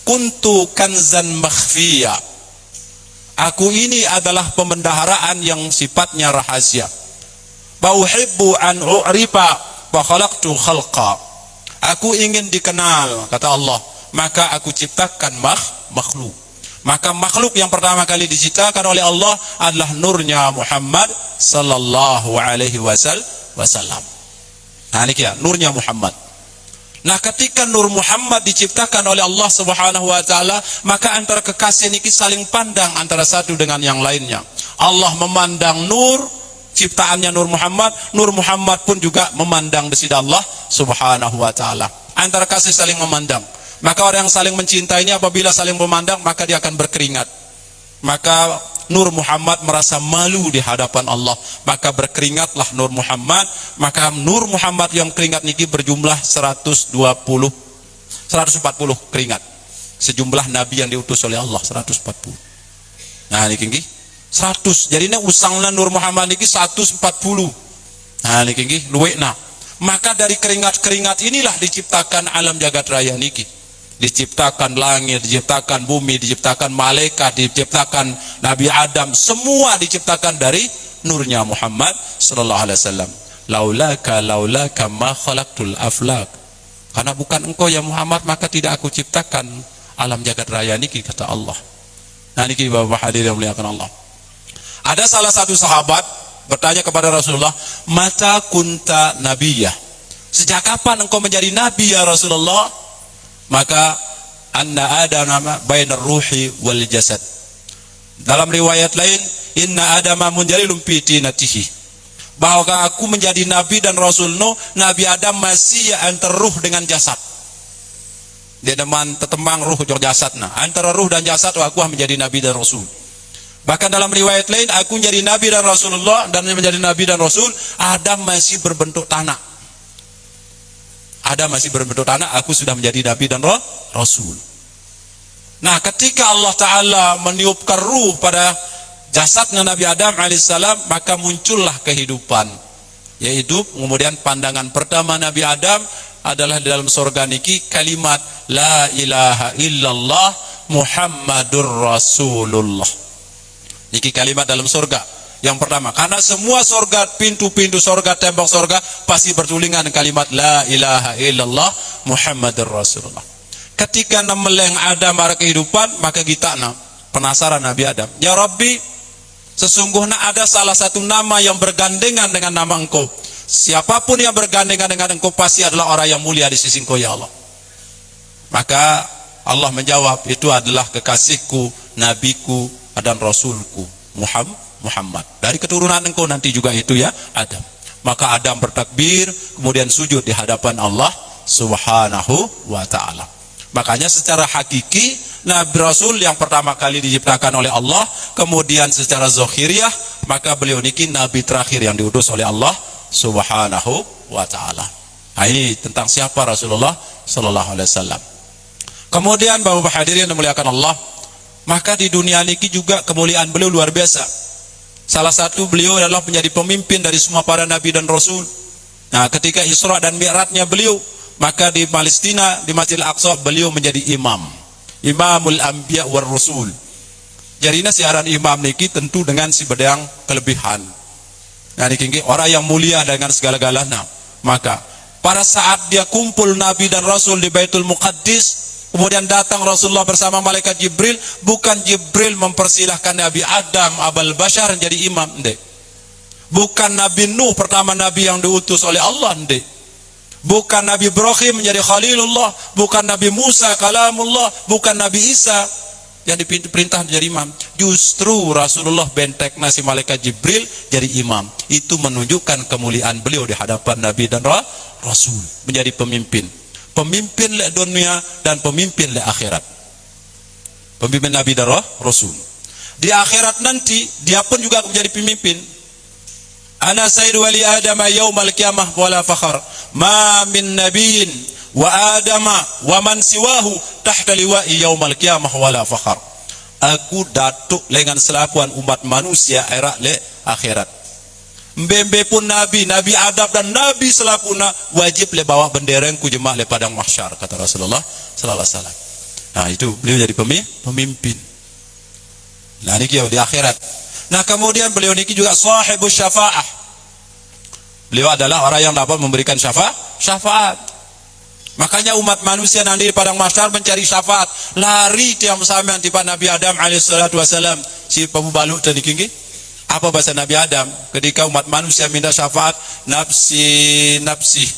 kuntu kanzan makhfiya. Aku ini adalah pemendaharaan yang sifatnya rahasia. Bauhibbu an u'rifa wa khalaqtu khalqa. Aku ingin dikenal, kata Allah, maka aku ciptakan makhluk. Maka makhluk yang pertama kali diciptakan oleh Allah adalah nurnya Muhammad sallallahu alaihi wasallam. Nah ini ya, nurnya Muhammad. Nah ketika nur Muhammad diciptakan oleh Allah subhanahu wa ta'ala, maka antara kekasih ini saling pandang antara satu dengan yang lainnya. Allah memandang nur ciptaannya Nur Muhammad pun juga memandang di sisi Allah subhanahu wa ta'ala. Antara kasih saling memandang. Maka orang yang saling mencintainya apabila saling memandang, maka dia akan berkeringat. Maka Nur Muhammad merasa malu di hadapan Allah, maka berkeringatlah Nur Muhammad. Maka Nur Muhammad yang keringat niki berjumlah 140 keringat. Sejumlah nabi yang diutus oleh Allah 140. Nah niki 100. Jadinya usangna Nur Muhammad niki 140. Nah niki luwekna. Maka dari keringat-keringat inilah diciptakan alam jagat raya niki. Diciptakan langit, diciptakan bumi, diciptakan malaikat, diciptakan Nabi Adam, semua diciptakan dari nurnya Muhammad sallallahu alaihi wasallam. Laulaka ma khalaqtul aflak. Karena bukan engkau ya Muhammad, maka tidak aku ciptakan alam jagat raya niki, kata Allah. Nah niki Bapak hadirin yang muliakan Allah. Ada salah satu sahabat bertanya kepada Rasulullah, "Mata kunta nabiyah?" Sejak kapan engkau menjadi nabi ya Rasulullah? Maka anna adama bainar ruhi wal jasad. Dalam riwayat lain, inna adama munjalilum fi tinatihi. Bahwa aku menjadi nabi dan rasul Nabi Adam masih antara ruh dengan jasad. Dia deman tetemang ruh jeung jasadna. Antara ruh dan jasad aku menjadi nabi dan rasul. Bahkan dalam riwayat lain, aku menjadi nabi dan Rasulullah, dan menjadi nabi dan rasul Adam masih berbentuk tanah. Adam masih berbentuk tanah, aku sudah menjadi nabi dan rasul. Nah, ketika Allah Ta'ala meniupkan ruh pada jasadnya Nabi Adam alaihissalam, maka muncullah kehidupan. Ya hidup, kemudian pandangan pertama Nabi Adam adalah di dalam surga niki kalimat La ilaha illallah Muhammadur Rasulullah. Niki kalimat dalam surga yang pertama, karena semua surga, pintu-pintu surga, tembok surga pasti bertulingan kalimat La ilaha illallah Muhammadur Rasulullah. Ketika meleng Adam arah kehidupan, maka kita penasaran Nabi Adam, ya Rabbi, sesungguhnya ada salah satu nama yang bergandengan dengan nama engkau. Siapapun yang bergandengan dengan engkau pasti adalah orang yang mulia di sisi engkau ya Allah. Maka Allah menjawab, itu adalah kekasihku, nabiku dan rasulku Muhammad. Dari keturunan engkau nanti juga itu ya Adam. Maka Adam bertakbir, kemudian sujud di hadapan Allah subhanahu wa ta'ala. Makanya secara hakiki Nabi Rasul yang pertama kali diciptakan oleh Allah, kemudian secara zahiriah maka beliau niki nabi terakhir yang diutus oleh Allah subhanahu wa ta'ala. Nah ini tentang siapa Rasulullah sallallahu alaihi wasallam. Kemudian Bapak hadirin yang dimuliakan Allah, maka di dunia niki juga kemuliaan beliau luar biasa. Salah satu beliau adalah menjadi pemimpin dari semua para nabi dan rasul. Nah, ketika Isra dan Mi'rajnya beliau, maka di Palestina di Masjidil Aqsa beliau menjadi Imamul Anbiya war Rasul. Jadinya siaran imam niki tentu dengan si bedang kelebihan. Nah, niki orang yang mulia dengan segala-galanya. Maka pada saat dia kumpul nabi dan rasul di Baitul Muqaddis, kemudian datang Rasulullah bersama malaikat Jibril, bukan Jibril mempersilahkan Nabi Adam Abul Bashar menjadi imam, ndek. Bukan Nabi Nuh pertama nabi yang diutus oleh Allah, ndek. Bukan Nabi Ibrahim menjadi Khalilullah, bukan Nabi Musa kalamullah, bukan Nabi Isa yang diperintah menjadi imam. Justru Rasulullah bentek nasi malaikat Jibril jadi imam. Itu menunjukkan kemuliaan beliau di hadapan nabi dan rasul, menjadi pemimpin. Pemimpin le dunia dan pemimpin le akhirat. Pemimpin nabi dan rasul. Di akhirat nanti dia pun juga menjadi pemimpin. Ana sayyidu wali adam yaumal qiyamah wala fakhar. Ma min nabiyyin wa adama wa man siwahu tahta liwa'i yaumal qiyamah wala fakhar. Aku datuk lengan selapuan umat manusia era le akhirat. Mbembe pun nabi, nabi Adam dan nabi selapuna wajib le bawa benderengku jemaah le padang mahsyar, kata Rasulullah sallallahu alaihi wasallam. Nah, itu beliau jadi pemimpin. Nah, niki di akhirat. Nah, kemudian beliau niki juga sahibus syafaah. Beliau adalah orang yang dapat memberikan syafaat. Makanya umat manusia nanti di padang mahsyar mencari syafaat, lari tiang sampean tiba Nabi Adam alaihissalatu wasalam, si pemubaluk tadi kinggi. Apa bahasa Nabi Adam ketika umat manusia minta syafaat? Nafsi nafsi,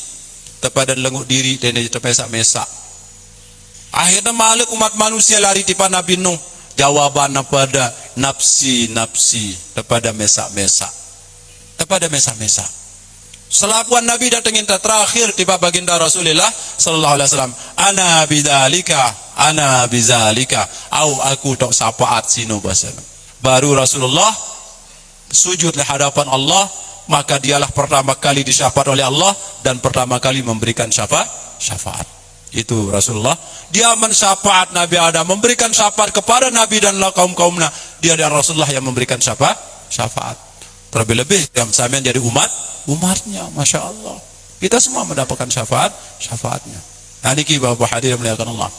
tepadan lenguk diri dan terpesak-mesak. Akhirnya malik umat manusia lari tiba Nabi Nuh, jawaban pada nafsi nafsi, tepada mesak-mesak, tepada mesak-mesak. Selapuan Nabi datangin terakhir tiba baginda Rasulullah sallallahu alaihi wasallam, ana bizalika, au aku tok syafaat sinu basana. Baru Rasulullah sujud di hadapan Allah, maka dialah pertama kali disyafaat oleh Allah dan pertama kali memberikan syafaat. Itu Rasulullah. Dia mensyafaat Nabi Adam, memberikan syafaat kepada Nabi dan kaum-kaumnya. Dia dan Rasulullah yang memberikan syafaat. Terlebih-lebih yang sampean jadi umatnya, masya Allah. Kita semua mendapatkan syafaatnya. Nah, niki Bapak hadirin muliakan Allah.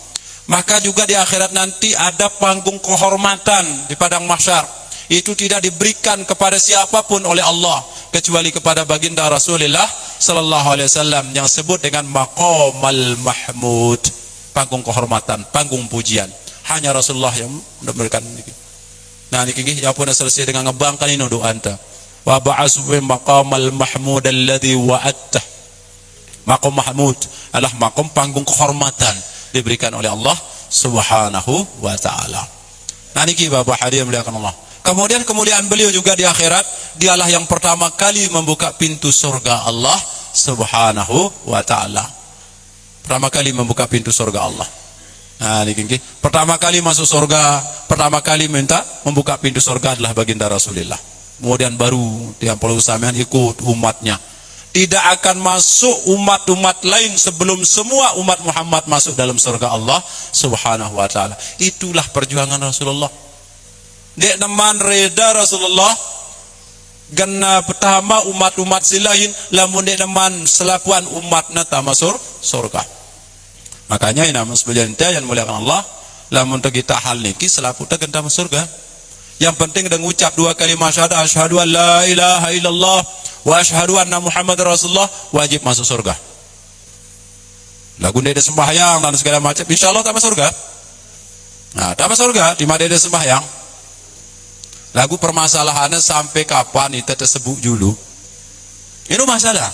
Maka juga di akhirat nanti ada panggung kehormatan di padang mahsyar. Itu tidak diberikan kepada siapapun oleh Allah kecuali kepada baginda Rasulullah sallallahu alaihi wasallam yang sebut dengan maqamal mahmud, panggung kehormatan, panggung pujian. Hanya Rasulullah yang memberikan niki. Nah, niki ya pun selesai dengan ngebangkan ini doa anta. Wa ba'asu maqamal mahmud alladhi wa'atta. Maqam mahmud adalah maqam panggung kehormatan diberikan oleh Allah Subhanahu wa taala. Nah, niki Bapak hadirin muliakan Allah. Kemudian kemuliaan beliau juga di akhirat, dialah yang pertama kali membuka pintu surga Allah Subhanahu wa taala. Pertama kali membuka pintu surga Allah. Nah, niki pertama kali masuk surga, pertama kali membuka pintu surga adalah baginda Rasulullah. Kemudian baru tiang perlu sampean ikut umatnya. Tidak akan masuk umat-umat lain sebelum semua umat Muhammad masuk dalam surga Allah Subhanahu wa taala. Itulah perjuangan Rasulullah. Dek neman reda Rasulullah gana pertama umat-umat silain lamun dek neman selapuan umatna ta masuk surga. Makanya ini nama sebagian yang muliakan Allah, lamun kita hal niki selapu ta genta masuk surga. Yang penting dan ucap dua kalimat syahadat, asyhadu an la ilaha illallah wa asyhadu anna Muhammad Rasulullah, wajib masuk surga. Lagu dede sembahyang dan segala macam, insyaallah tak masuk surga. Nah, tak masuk surga di mana dede sembahyang. Lagu permasalahannya sampai kapan itu tersebut dulu. Itu masalah.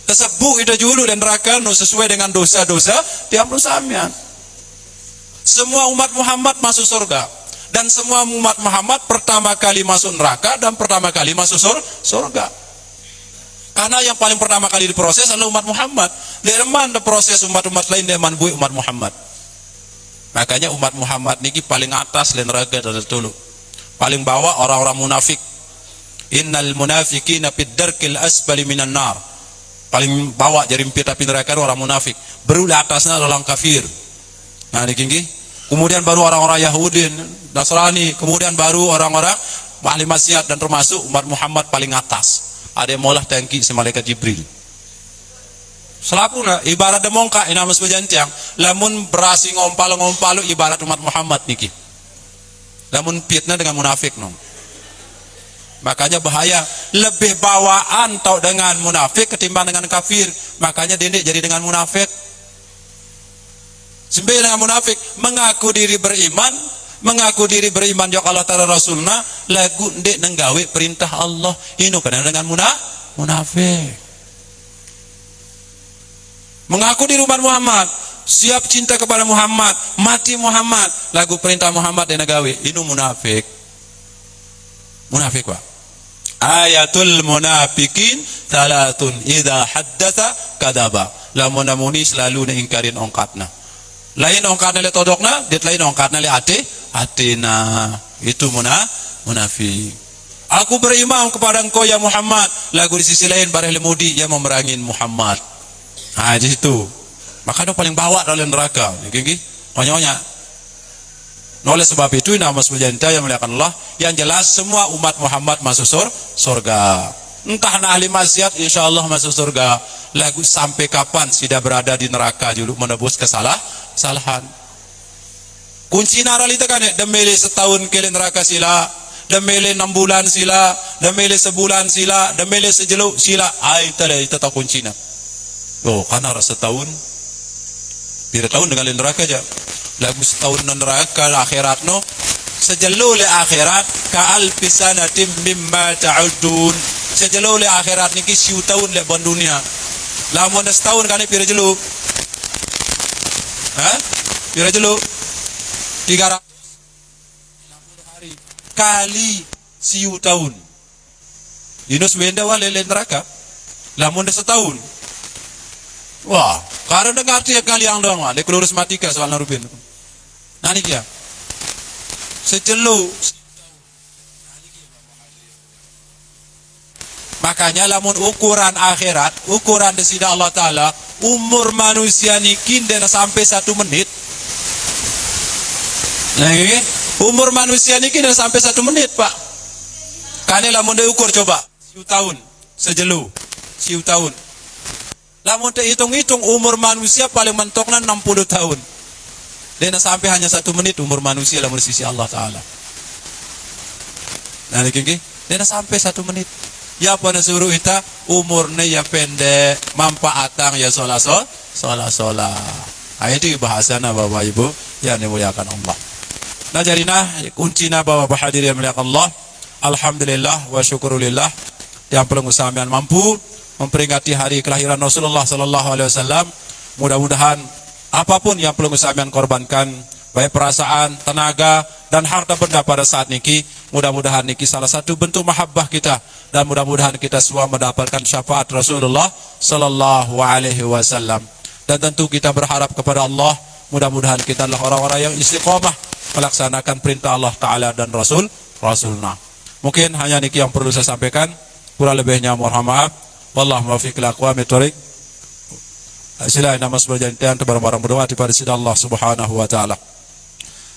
Tersebut itu dulu dan neraka sesuai dengan dosa-dosa tiap sampean. Semua umat Muhammad masuk surga. Dan semua umat Muhammad pertama kali masuk neraka dan pertama kali masuk surga. Karena yang paling pertama kali diproses adalah umat Muhammad. Dari mana proses umat-umat lain dari mana umat Muhammad. Makanya umat Muhammad niki paling atas dan neraka dan dulu. Paling bawah orang-orang munafik. Innal munafiqina fid darkil asfali minan nar. Paling bawah jadi api neraka orang munafik. Baru di atasnya orang kafir. Nah, niki kemudian baru orang-orang Yahudi, Nasrani, kemudian baru orang-orang ahli maksiat dan termasuk umat Muhammad paling atas. Ada yang maulah tangki si malaikat Jibril. Selapuna ibarat demongka ina mas bejancang, lamun berasi ngompal-ngompalu ibarat umat Muhammad niki. Lamun fitnah dengan munafik nong. Makanya bahaya, lebih bawaan tau dengan munafik ketimbang dengan kafir. Makanya dendek jadi dengan munafik. Sampai dengan munafik mengaku diri beriman jauh Allah Ta'ala Rasulna lagu ndek nenggawe perintah Allah ini kadang dengan munafik. Mengaku diri umat Muhammad, siap cinta kepada Muhammad, mati Muhammad, lagu perintah Muhammad dan nenggawe ini munafik. Munafik Pak. Ayatul munafikin salatun idza haddatsa kadzaba. Lamun namuni selalu ingkarin ongkatna. Lain ongkarna le todokna, dit lain ongkarna le atina. Itu munafik. Aku beriman kepada engkau ya Muhammad. Lagu di sisi lain bareh lemudi yang memerangin Muhammad. Nah, di situ. Maka dia paling bawa dalam neraka. Gini, banyak-banyak. Oleh sebab itu, nama sebenarnya yang muliakan Allah, yang jelas semua umat Muhammad masuk surga. Entah ahli maksiat, insya Allah masuk surga. Lagu sampai kapan sudah berada di neraka dulu menebus kesalahan. Kunci naralita kan ya, demele setahun ke neraka sila, demele 6 bulan sila, demele sebulan sila, demele sejeluk sila. Itu tahu kuncinya. Oh, karena setahun, bila tahun dengan neraka aja. Lagu setahun neraka akhirat no, sejeluk le akhirat ka alfisanatim mimma ta'udun. Sejeluk le akhirat niki siu tahun le bon dunia. Lamun setahun kan pira jeluk? Hah? Pira jeluk? 360 hari kali siu tahun. Yunus wenda wale le neraka. Lamun setahun. Wah, karena dengar dia kali yang doang, le kelurus matika soal narubin. Nani dia? Sejeluk. Makanya lamun ukuran akhirat, ukuran di sisi Allah Ta'ala, umur manusia niki dan sampai 1 menit. Nah, umur manusia niki dan sampai 1 menit, Pak. Karena lamun diukur coba, siu tahun, sejeluk, siu tahun. Lamun hitung-hitung umur manusia paling mentoknya 60 tahun. Dan sampai hanya 1 menit umur manusia lamun di sisi Allah Ta'ala. Nah, niki, dan sampai 1 menit. Ya pada suruh kita umurnya ya pendek, manfaatang ya sholat. Itu bahasana Bapak Ibu yang dimuliakan Allah. Nah jadinya kuncinya Bapak hadirin yang muliakan Allah. Alhamdulillah wa syukurillah yang perlu sampean mampu memperingati hari kelahiran Rasulullah sallallahu alaihi wasallam. Mudah-mudahan apapun yang perlu sampean korbankan, baik perasaan, tenaga, dan harta benda pada saat niki, mudah-mudahan niki salah satu bentuk mahabbah kita, dan mudah-mudahan kita semua mendapatkan syafaat Rasulullah sallallahu alaihi wasallam. Dan tentu kita berharap kepada Allah, mudah-mudahan kita adalah orang-orang yang istiqomah melaksanakan perintah Allah Ta'ala dan Rasulnya. Mungkin hanya niki yang perlu saya sampaikan, kurang lebihnya mohon maaf. Wallahu muwaffiq ila aqwamit thoriq. Silakan nama sebagian barang-barang berdoa kepada Allah Subhanahu wa Ta'ala.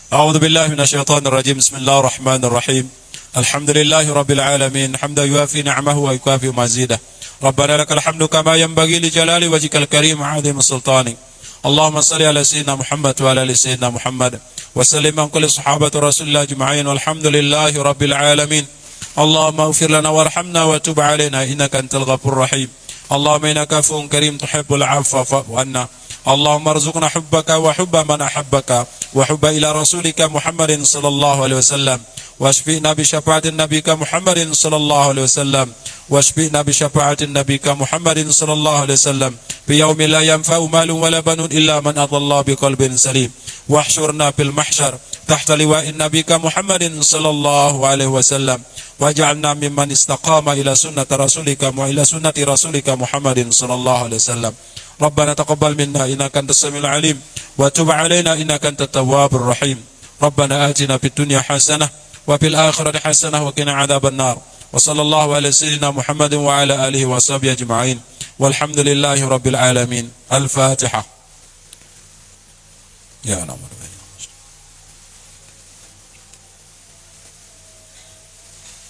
أعوذ بالله من الشيطان الرجيم بسم الله الرحمن الرحيم الحمد لله رب العالمين حمدا يوافي نعمه ويكافئ مزيده ربنا لك الحمد كما ينبغي لجلال وجهك الكريم وعظيم سلطانك اللهم صل على سيدنا محمد وعلى ال سيدنا محمد وسلم عن كل صحابة رسول الله أجمعين والحمد لله رب العالمين اللهم اغفر لنا وارحمنا وتب علينا إنك أنت الغفور الرحيم اللهم إنك عفو كريم تحب العفو فاعف عنا اللهم ارزقنا حبك وحب من أحبك وحب إلى رسولك محمد صلى الله عليه وسلم واشفينا بشفاعة نبيك محمد صلى الله عليه وسلم واشفينا بشفاعة نبيك محمد صلى الله عليه وسلم في يوم لا ينفع مال ولا بنون إلا من أتى الله بقلب سليم واحشرنا في المحشر تحت لواء نبيك محمد صلى الله عليه وسلم واجعلنا ممن استقام إلى سنة رسولك وإلى سنة رسولك محمد صلى الله عليه وسلم ربنا تقبل منا إنك أنت السميع العليم وتب علينا إنك أنت التواب الرحيم ربنا آتنا في الدنيا حسنة وفي الآخرة حسنة وقنا عذاب النار وصلى الله على سيدنا محمد وعلى آله وصحبه أجمعين والحمد لله رب العالمين الفاتحة يا نعم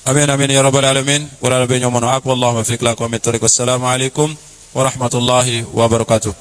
Amin amin ya rabbal alamin. Kurang lebihnya mohon maaf. Wallahu muwaffiq lakum. Assalamualaikum warahmatullahi wabarakatuh.